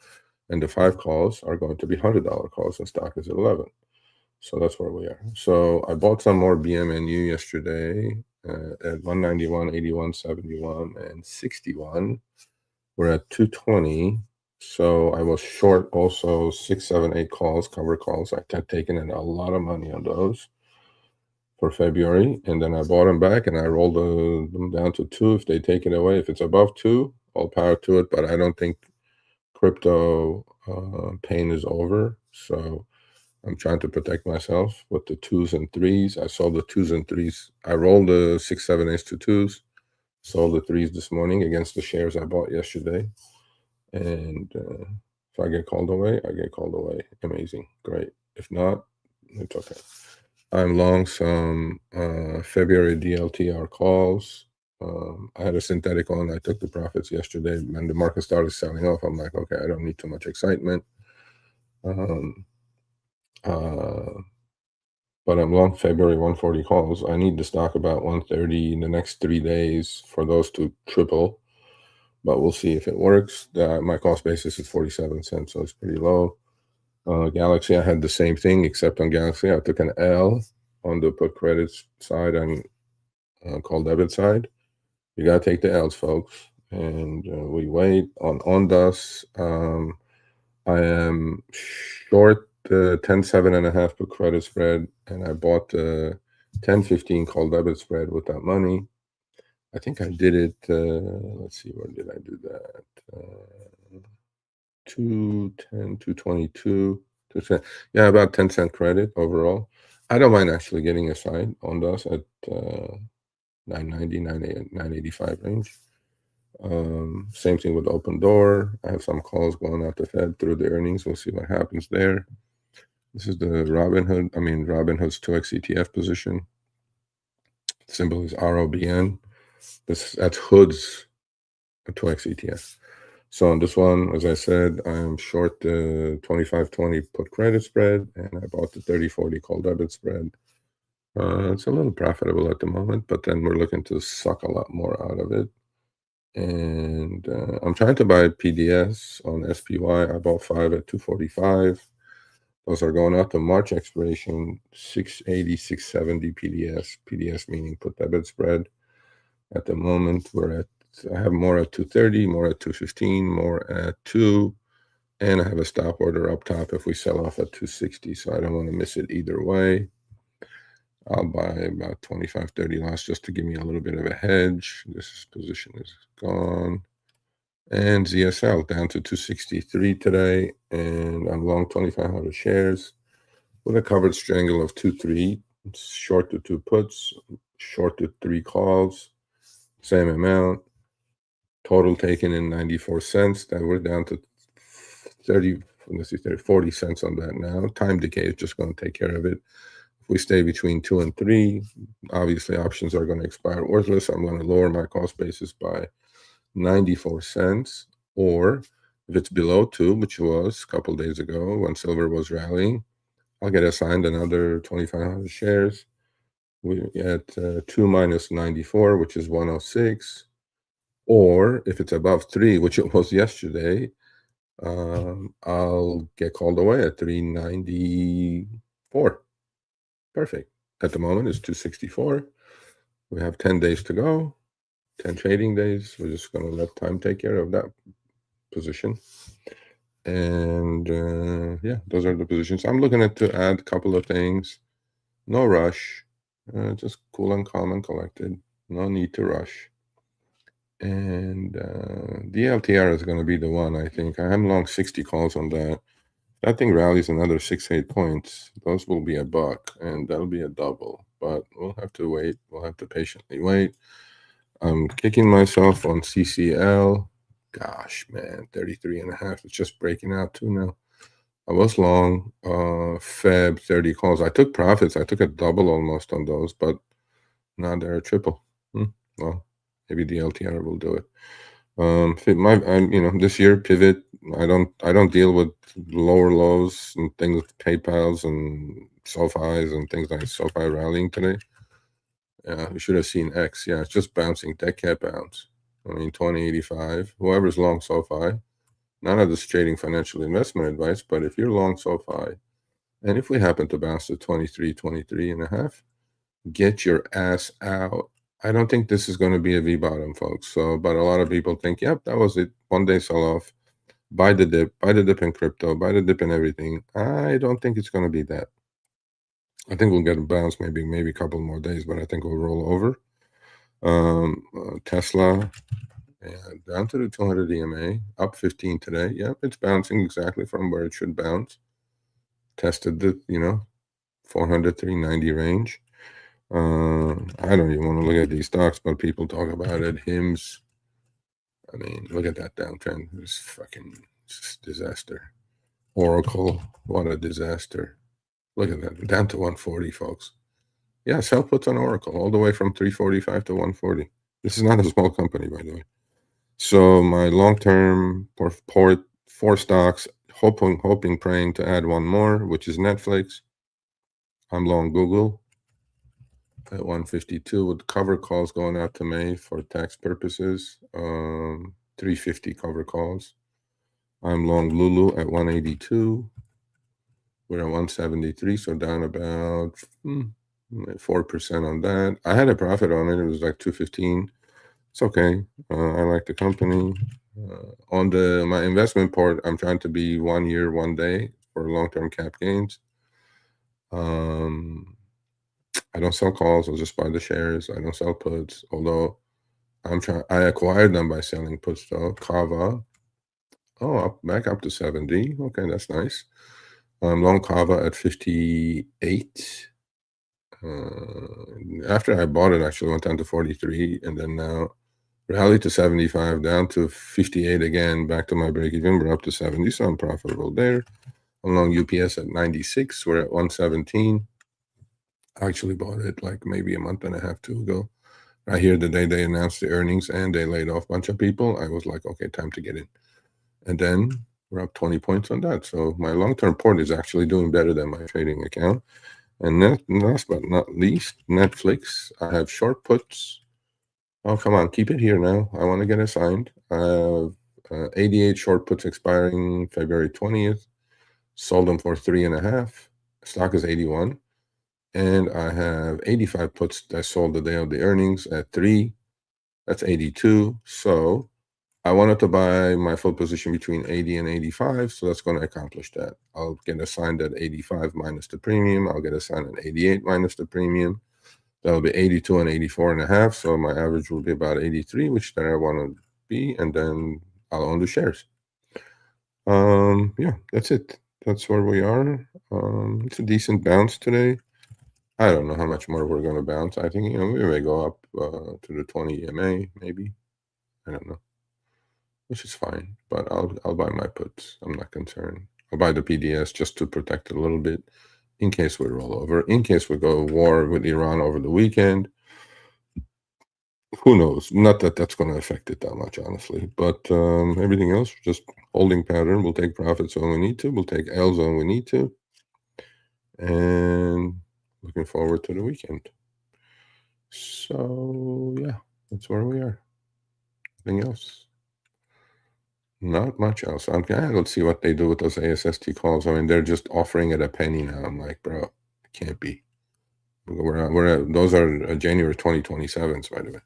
And the 5 calls are going to be $100 calls, and stock is 11. So that's where we are. So I bought some more BMNU yesterday at 191, 81, 71, and 61. We're at 220. So I was short also 6, 7, 8 calls, cover calls. I had taken in a lot of money on those for February, and then I bought them back and I rolled them down to 2 if they take it away. If it's above 2, all power to it, but I don't think crypto pain is over. So I'm trying to protect myself with the 2s and 3s. I sold the 2s and 3s. I rolled the 6, 7, 8 to 2s, sold the 3s this morning against the shares I bought yesterday. And if I get called away, I get called away. Amazing. Great. If not, it's okay. I'm long some February DLTR calls. I had a synthetic on. I took the profits yesterday, and the market started selling off. I'm like, okay, I don't need too much excitement. But I'm long February 140 calls. I need the stock about 130 in the next 3 days for those to triple. But we'll see if it works. My cost basis is 47 cents, so it's pretty low. Galaxy, I had the same thing, except on Galaxy, I took an L on the put credits side and call debit side. You got to take the L's, folks. And we wait on Ondas. I am short the 10.7.5 put credit spread, and I bought the 10.15 call debit spread with that money. I think I did it. Let's see, where did I do that? 210, 222, 210. Yeah, about 10 cent credit overall. I don't mind actually getting a side on those at 990, 985 range. Same thing with Open Door. I have some calls going out the Fed through the earnings. We'll see what happens there. This is the Robinhood's 2x ETF position. Symbol is ROBN. That's Hood's 2x ETF. So on this one, as I said, I'm short the 25-20 put credit spread, and I bought the 30-40 call debit spread. It's a little profitable at the moment, but then we're looking to suck a lot more out of it. And I'm trying to buy PDS on SPY. I bought 5 at 245. Those are going out to March expiration, 680, 670 PDS. PDS meaning put debit spread. At the moment, I have more at 230, more at 215, more at 2, and I have a stop order up top if we sell off at 260, so I don't want to miss it either way. I'll buy about 25, 30 lots just to give me a little bit of a hedge. This position is gone. And ZSL down to 263 today, and I'm long 2,500 shares with a covered strangle of 2-3, short to 2 puts, short to 3 calls, same amount. Total taken in 94 cents. That we're down to 40 cents on that now. Time decay is just going to take care of it. If we stay between 2 and 3, obviously options are going to expire worthless. I'm going to lower my cost basis by 94 cents. Or if it's below 2, which was a couple days ago when silver was rallying, I'll get assigned another 2,500 shares. We at 2 minus 94, which is 106. Or if it's above 3, which it was yesterday, I'll get called away at 394. Perfect. At the moment, it's 264. We have 10 days to go, 10 trading days. We're just going to let time take care of that position. And yeah, those are the positions. I'm looking at to add a couple of things. No rush. Just cool and calm and collected. No need to rush. And the LTR is going to be the one, I think. I am long 60 calls on that. That thing rallies another 6-8 points. Those will be a buck, and that'll be a double. But we'll have to wait. We'll have to patiently wait. I'm kicking myself on CCL. Gosh, man, 33.5. It's just breaking out too now. I was long. Feb 30 calls. I took profits. I took a double almost on those, but now they're a triple. Well, maybe the LTR will do it. This year pivot. I don't deal with lower lows and things, PayPal's and SoFi's and things like SoFi rallying today. Yeah, we should have seen X. Yeah, it's just bouncing. That can't bounce. I mean, 2085. Whoever's long SoFi, none of this trading financial investment advice, but if you're long SoFi, and if we happen to bounce to 23.5, get your ass out. I don't think this is going to be a V bottom, folks. So, but a lot of people think, yep, that was it. One day sell off. Buy the dip in crypto, buy the dip in everything. I don't think it's going to be that. I think we'll get a bounce, maybe a couple more days, but I think we'll roll over. Tesla, down to the 200 EMA, up 15 today. Yep, it's bouncing exactly from where it should bounce. Tested the 400 390 range. I don't even want to look at these stocks, but people talk about it. HIMS. I mean, look at that downtrend. It's fucking just disaster. Oracle, what a disaster. Look at that, down to 140, folks. Yeah, sell puts on Oracle all the way from 345 to 140. This is not a small company, by the way. So my long-term port 4 stocks, hoping, praying to add one more, which is Netflix. I'm long Google at 152 with cover calls going out to May for tax purposes. 350 cover calls. I'm long Lulu at 182. We're at 173, so down about 4% on that. I had a profit on it. It was like 215. It's okay. I like the company. On my investment part, I'm trying to be 1 year, 1 day for long-term cap gains. I don't sell calls. I'll just buy the shares. I don't sell puts, although I acquired them by selling puts though. Kava. Oh, back up to 70. Okay, that's nice. Long Kava at 58. After I bought it, actually went down to 43, and then now rallied to 75, down to 58 again, back to my break-even. We're up to 70, so I'm profitable there. I'm long UPS at 96. We're at 117. I actually bought it like maybe a month and a half, 2 ago. Right here, the day they announced the earnings and they laid off a bunch of people, I was like, okay, time to get in. And then we're up 20 points on that. So my long-term port is actually doing better than my trading account. And last but not least, Netflix. I have short puts. Oh, come on, keep it here now. I want to get assigned. I have 88 short puts expiring February 20th. Sold them for 3.5. Stock is 81. And I have 85 puts that sold the day of the earnings at 3. That's 82. So I wanted to buy my full position between 80 and 85. So that's going to accomplish that. I'll get assigned at 85 minus the premium. I'll get assigned at 88 minus the premium. That'll be 82 and 84.5. So my average will be about 83, which then I want to be. And then I'll own the shares. Yeah, that's it. That's where we are. It's a decent bounce today. I don't know how much more we're going to bounce. I think, we may go up to the 20 EMA, maybe. I don't know. Which is fine, but I'll buy my puts. I'm not concerned. I'll buy the PDS just to protect it a little bit in case we roll over. In case we go war with Iran over the weekend. Who knows? Not that that's going to affect it that much, honestly. But everything else, just holding pattern. We'll take profits when we need to. We'll take L's when we need to. and looking forward to the weekend. So yeah, that's where we are. Anything else? Not much else. Okay, let's see what they do with those ASST calls. I mean, they're just offering it a penny now. I'm like, bro, it can't be. Those are January 2027s, by the way.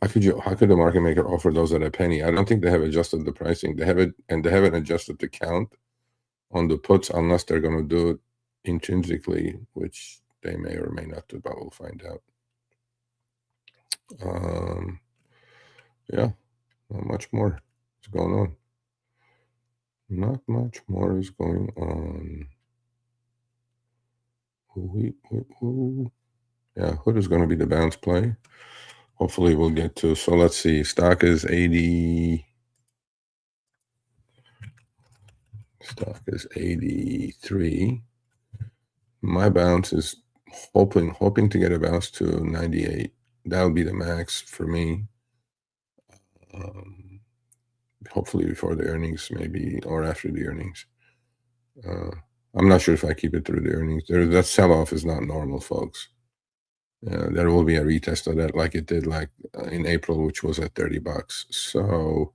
How could the market maker offer those at a penny? I don't think they have adjusted the pricing. They haven't adjusted the count on the puts unless they're going to do it intrinsically, which they may or may not do, but we'll find out. Yeah, not much more is going on. Not much more is going on. Yeah, Hood is going to be the bounce play. Hopefully we'll get to, so let's see, stock is 80. Stock is 83. My bounce is hoping to get a bounce to 98. That'll be the max for me. Hopefully before the earnings, maybe, or after the earnings. I'm not sure if I keep it through the earnings. That sell-off is not normal, folks. There will be a retest of that, like it did, like in April, which was at $30. So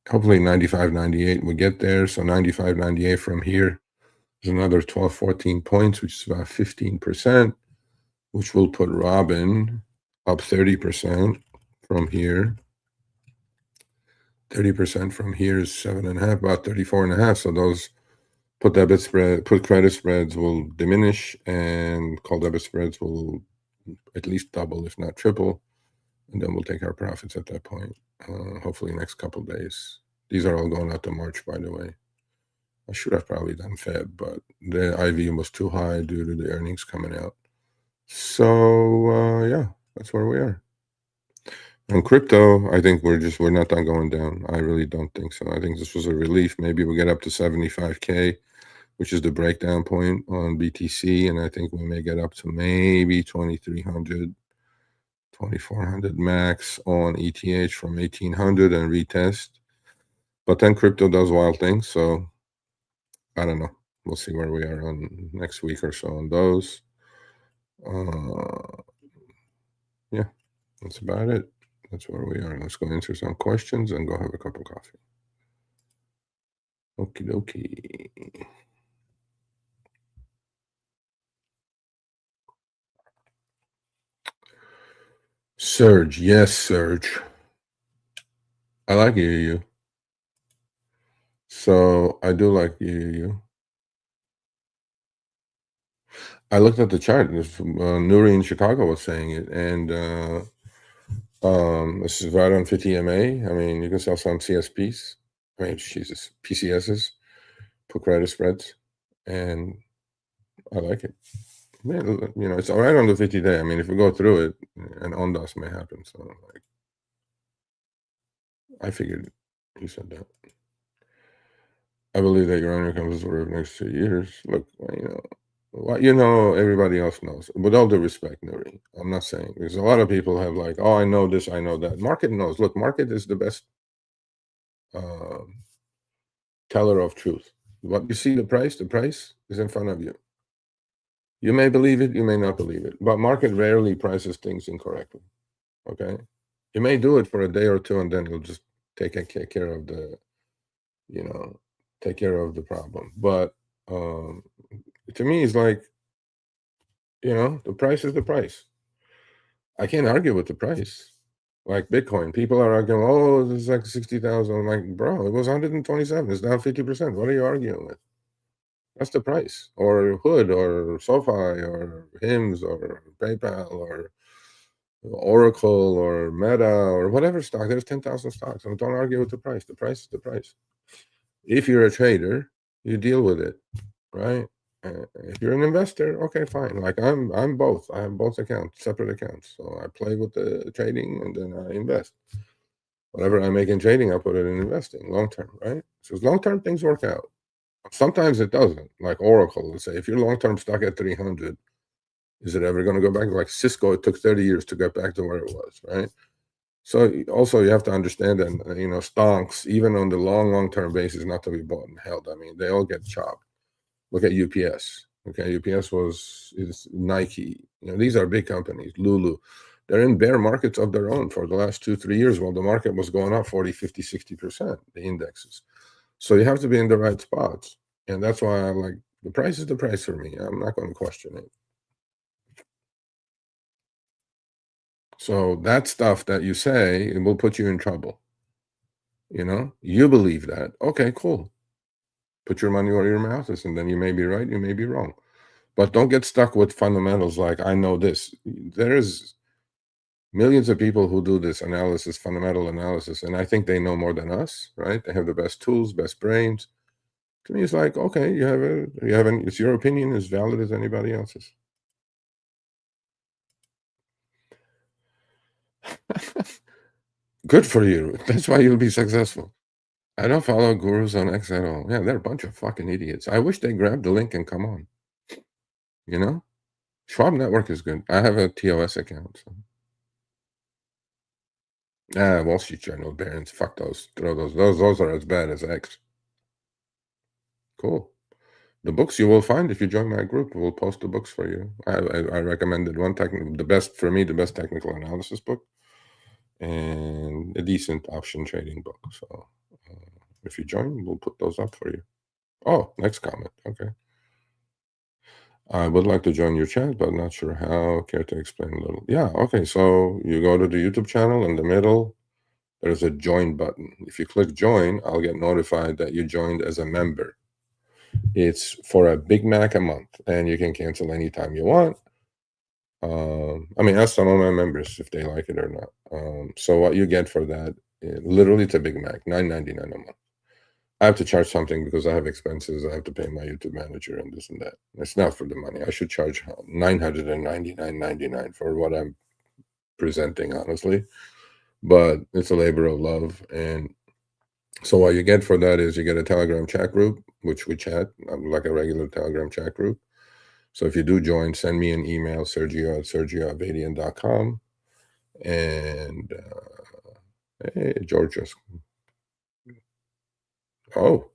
hopefully 95, 98 we get there. So 95, 98 from here is another 12, 14 points, which is about 15%, which will put Robin up 30% from here. 30% from here is 7.5, about 34.5. So those put credit spreads will diminish, and call debit spreads will at least double, if not triple, and then we'll take our profits at that point. Hopefully next couple days. These are all going out to March, by the way. I should have probably done Feb, but the IV was too high due to the earnings coming out. So yeah, that's where we are. On crypto, I think we're not done going down. I really don't think so. I think this was a relief. Maybe we'll get up to 75K, which is the breakdown point on BTC, and I think we may get up to maybe 2,300, 2,400 max on ETH from 1,800 and retest. But then crypto does wild things, so I don't know. We'll see where we are on next week or so on those. Yeah, that's about it. That's where we are. Let's go answer some questions and go have a cup of coffee. Okie dokie. Serge, yes, Serge. I like you. So I do like you. I looked at the chart. Nuri in Chicago was saying it, and this is right on 50 MA. I mean, you can sell some CSPs. I mean, Jesus, PCSs, put credit spreads, and I like it. Man, you know, it's all right on the 50-day. I mean, if we go through it, an ondas may happen. So, like, I figured he said that. I believe that uranium comes over the next 2 years. Look, you know, everybody else knows. With all due respect, Nuri, I'm not saying, because a lot of people have like, oh, I know this, I know that. Market knows. Look, market is the best teller of truth. What you see, the price is in front of you. You may believe it, you may not believe it, but market rarely prices things incorrectly. Okay, you may do it for a day or two, and then you'll just take care of the, take care of the problem. But to me, it's like, the price is the price. I can't argue with the price. Like Bitcoin, people are arguing, oh, this is like 60,000. I'm like, bro, it was 127. It's down 50%. What are you arguing with? That's the price. Or Hood, or SoFi, or HIMS, or PayPal, or Oracle, or Meta, or whatever stock. There's 10,000 stocks. And don't argue with the price. The price is the price. If you're a trader, you deal with it, right? If you're an investor, okay, fine. Like I'm both. I have both accounts, separate accounts. So I play with the trading, and then I invest. Whatever I make in trading, I put it in investing long term, right? So long term things work out. Sometimes it doesn't. Like Oracle, let's say, if you're long term stuck at 300, is it ever going to go back? Like Cisco, it took 30 years to get back to where it was, right? So also you have to understand that, you know, stonks, even on the long-term basis, not to be bought and held. I mean, they all get chopped. Look at UPS. Okay, UPS is Nike. You know, these are big companies. Lulu. They're in bear markets of their own for the last 2-3 years while the market was going up 40, 50, 60%, the indexes. So you have to be in the right spots. And that's why I'm like, the price is the price for me. I'm not going to question it. So that stuff that you say, it will put you in trouble. You know, you believe that. Okay, cool. Put your money where your mouth is, and then you may be right, you may be wrong. But don't get stuck with fundamentals like, I know this. There's millions of people who do this analysis, fundamental analysis, and I think they know more than us, right? They have the best tools, best brains. To me, it's like, okay, it's your opinion as valid as anybody else's. Good for you. That's why you'll be successful. I don't follow gurus on X at all. Yeah, they're a bunch of fucking idiots. I wish they grabbed the link and come on. You know? Schwab Network is good. I have a TOS account. So. Wall Street Journal, Barron's, fuck those. Throw those. Those are as bad as X. Cool. The books you will find if you join my group. We'll post the books for you. I recommended the best technical analysis book, and a decent option trading book. So if you join, we'll put those up for you. Oh, next comment. Okay. I would like to join your chat, but not sure how. Care to explain a little? Yeah, okay. So you go to the YouTube channel in the middle. There's a join button. If you click join, I'll get notified that you joined as a member. It's for a Big Mac a month, and you can cancel anytime you want. I mean, ask some of my members if they like it or not. So what you get for that, literally, it's a Big Mac, $9.99 a month. I have to charge something because I have expenses. I have to pay my YouTube manager and this and that. It's not for the money. I should charge $999.99 for what I'm presenting, honestly. But it's a labor of love. And so what you get for that is you get a Telegram chat group, which we chat like a regular Telegram chat group. So if you do join, send me an email, sergio@sergioavadian.com. And hey, George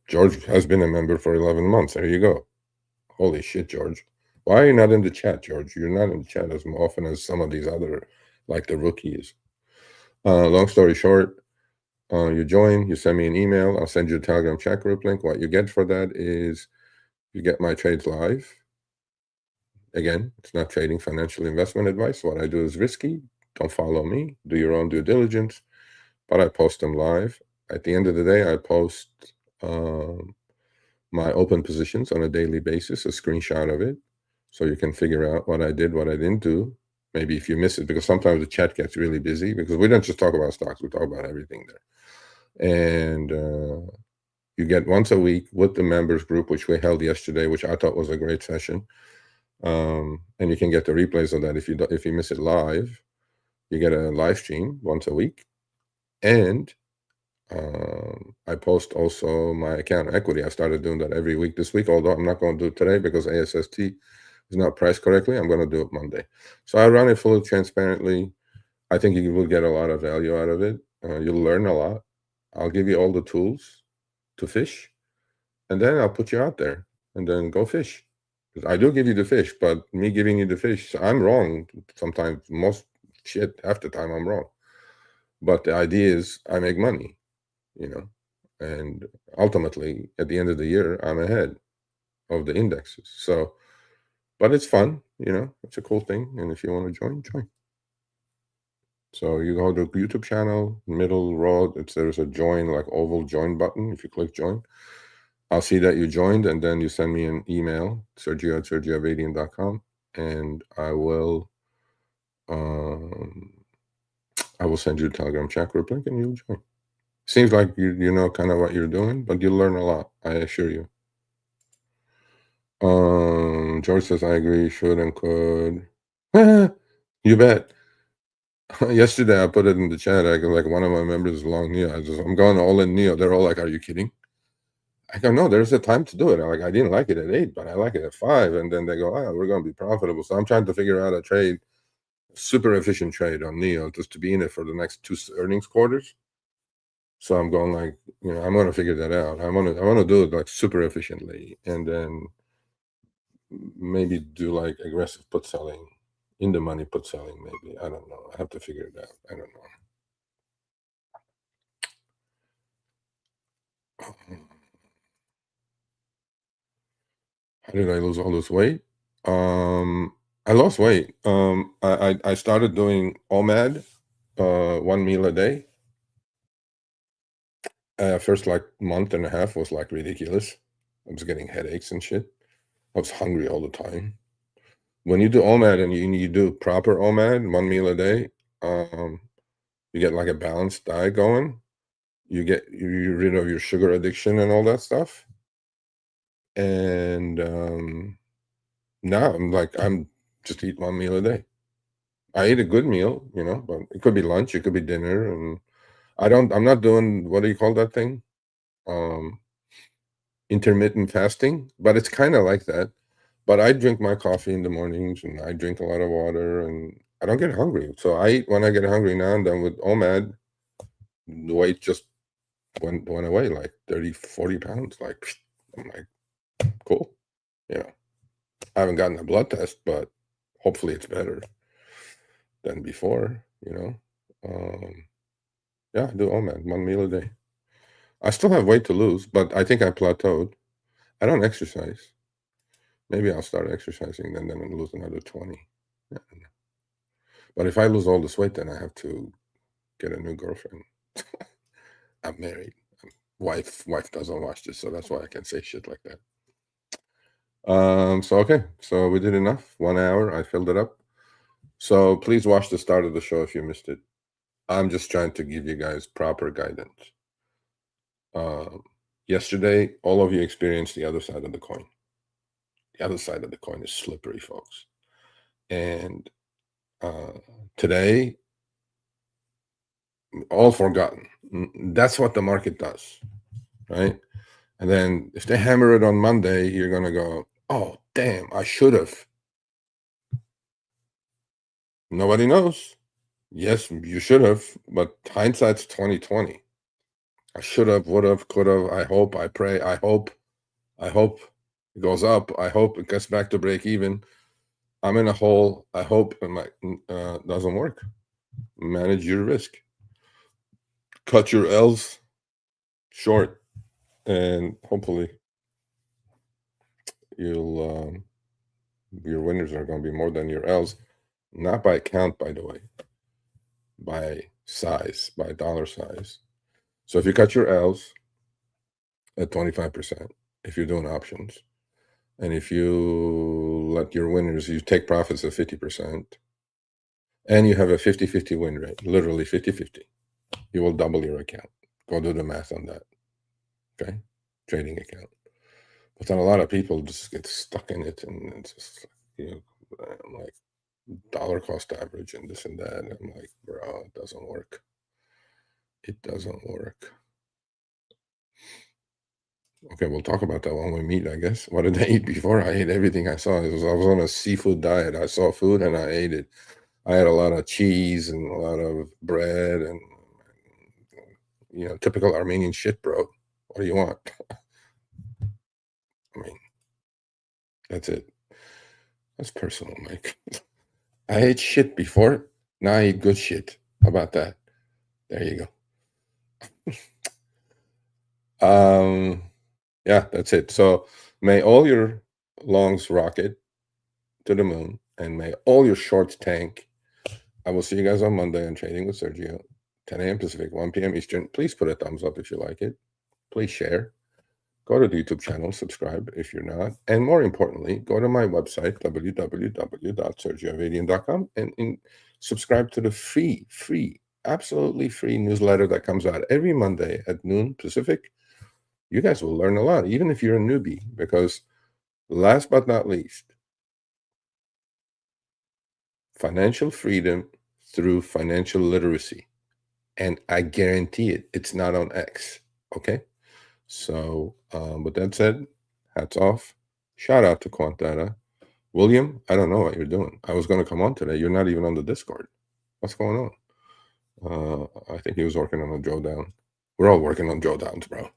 George has been a member for 11 months. There you go. Holy shit, George. Why are you not in the chat, George? You're not in the chat as often as some of these other, like the rookies. Long story short, you join, you send me an email, I'll send you a Telegram chat group link. What you get for that is you get my trades live. Again, it's not trading, financial investment advice. What I do is risky. Don't follow me. Do your own due diligence. But I post them live. At the end of the day, I post my open positions on a daily basis, a screenshot of it, so you can figure out what I did, what I didn't do. Maybe if you miss it, because sometimes the chat gets really busy, because we don't just talk about stocks, we talk about everything there. And you get once a week with the members group, which we held yesterday, which I thought was a great session. And you can get the replays of that if you miss it live. You get a live stream once a week. And I post also my account equity. I started doing that every week this week, although I'm not going to do it today because ASST is not priced correctly. I'm going to do it Monday. So I run it fully transparently. I think you will get a lot of value out of it. You'll learn a lot. I'll give you all the tools to fish, and then I'll put you out there and then go fish. I do give you the fish, but me giving you the fish, I'm wrong sometimes. Half the time I'm wrong. But the idea is I make money, you know, and ultimately at the end of the year, I'm ahead of the indexes. So, but it's fun, you know, it's a cool thing. And if you want to join, join. So you go to the YouTube channel, middle row, there's a join, like oval join button. If you click join, I'll see that you joined, and then you send me an email, sergio@sergioavadian.com, and I will send you a Telegram chat group link, and you'll join. Seems like you know kind of what you're doing, but you'll learn a lot, I assure you. George says, I agree, should and could. You bet. Yesterday I put it in the chat. I go, like, one of my members is long NEO. I'm going all in NEO. They're all like, are you kidding? I go, no, there's a time to do it. I didn't like it at 8, but I like it at 5. And then they go, we're going to be profitable. So I'm trying to figure out a trade super efficient trade on NEO just to be in it for the next 2 earnings quarters. So I'm going like, I'm going to figure that out. I want to do it like super efficiently, and then maybe do like aggressive put selling, in the money put selling. Maybe, I don't know. I have to figure it out. I don't know. How did I lose all this weight? I lost weight. I started doing OMAD, 1 meal a day. First like month and a half was like ridiculous. I was getting headaches and shit. I was hungry all the time. When you do OMAD and you do proper OMAD, 1 meal a day, you get like a balanced diet going. You're rid of your sugar addiction and all that stuff. And now I'm just eat 1 meal a day. I eat a good meal, but it could be lunch, it could be dinner, and I'm not doing, what do you call that thing? Intermittent fasting, but it's kind of like that. But I drink my coffee in the mornings, and I drink a lot of water, and I don't get hungry. So I eat when I get hungry now, and then with OMAD, the weight just went away like 30, 40 pounds. Like, I'm like, cool. I haven't gotten a blood test, but hopefully it's better than before, yeah, I do OMAD, 1 meal a day. I still have weight to lose, but I think I plateaued. I don't exercise. Maybe I'll start exercising, then I'll lose another 20. Yeah. But if I lose all this weight, then I have to get a new girlfriend. I'm married. Wife doesn't watch this, so that's why I can say shit like that. So okay, so we did enough. 1 hour, I filled it up. So please watch the start of the show if you missed it. I'm just trying to give you guys proper guidance. Yesterday, all of you experienced the other side of the coin. The other side of the coin is slippery, folks. And today, all forgotten. That's what the market does, right? And then if they hammer it on Monday, you're going to go, oh, damn, I should have. Nobody knows. Yes, you should have, but hindsight's 2020. I should have, would have, could have. I hope, I pray, I hope it goes up. I hope it gets back to break even. I'm in a hole. I hope it doesn't work. Manage your risk. Cut your L's short, and hopefully your winners are going to be more than your L's. Not by count, by the way. By size, by dollar size. So if you cut your L's at 25%, if you're doing options, and if you let your winners, you take profits at 50%, and you have a 50-50 win rate, literally 50-50, you will double your account. Go do the math on that. Okay? Trading account. But then a lot of people just get stuck in it, and it's just, like dollar cost average and this and that. And I'm like, bro, it doesn't work. It doesn't work. Okay, we'll talk about that when we meet, I guess. What did I eat before? I ate everything I saw. I was on a seafood diet. I saw food and I ate it. I had a lot of cheese and a lot of bread and, typical Armenian shit, bro. What do you want? I mean, that's it. That's personal, Mike. I ate shit before. Now I eat good shit. How about that? There you go. Yeah, that's it. So may all your longs rocket to the moon, and may all your shorts tank. I will see you guys on Monday on Trading with Sergio, 10 a.m. Pacific, 1 p.m. Eastern. Please put a thumbs up if you like it. Please share. Go to the YouTube channel, subscribe if you're not. And more importantly, go to my website, www.sergioavadian.com, and subscribe to the free, absolutely free newsletter that comes out every Monday at noon Pacific. You guys will learn a lot, even if you're a newbie, because last but not least, financial freedom through financial literacy. And I guarantee it's not on X. Okay? So with that said, hats off. Shout out to Quant Data. William, I don't know what you're doing. I was going to come on today. You're not even on the Discord. What's going on? I think he was working on a drawdown. We're all working on drawdowns, bro.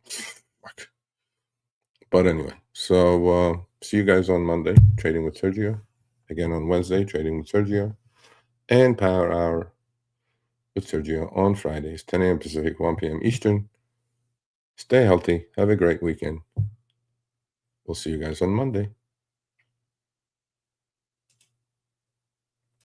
Fuck. But anyway, so see you guys on Monday, trading with Sergio. Again on Wednesday, trading with Sergio. And Power Hour with Sergio on Fridays, 10 a.m. Pacific, 1 p.m. Eastern. Stay healthy. Have a great weekend. We'll see you guys on Monday.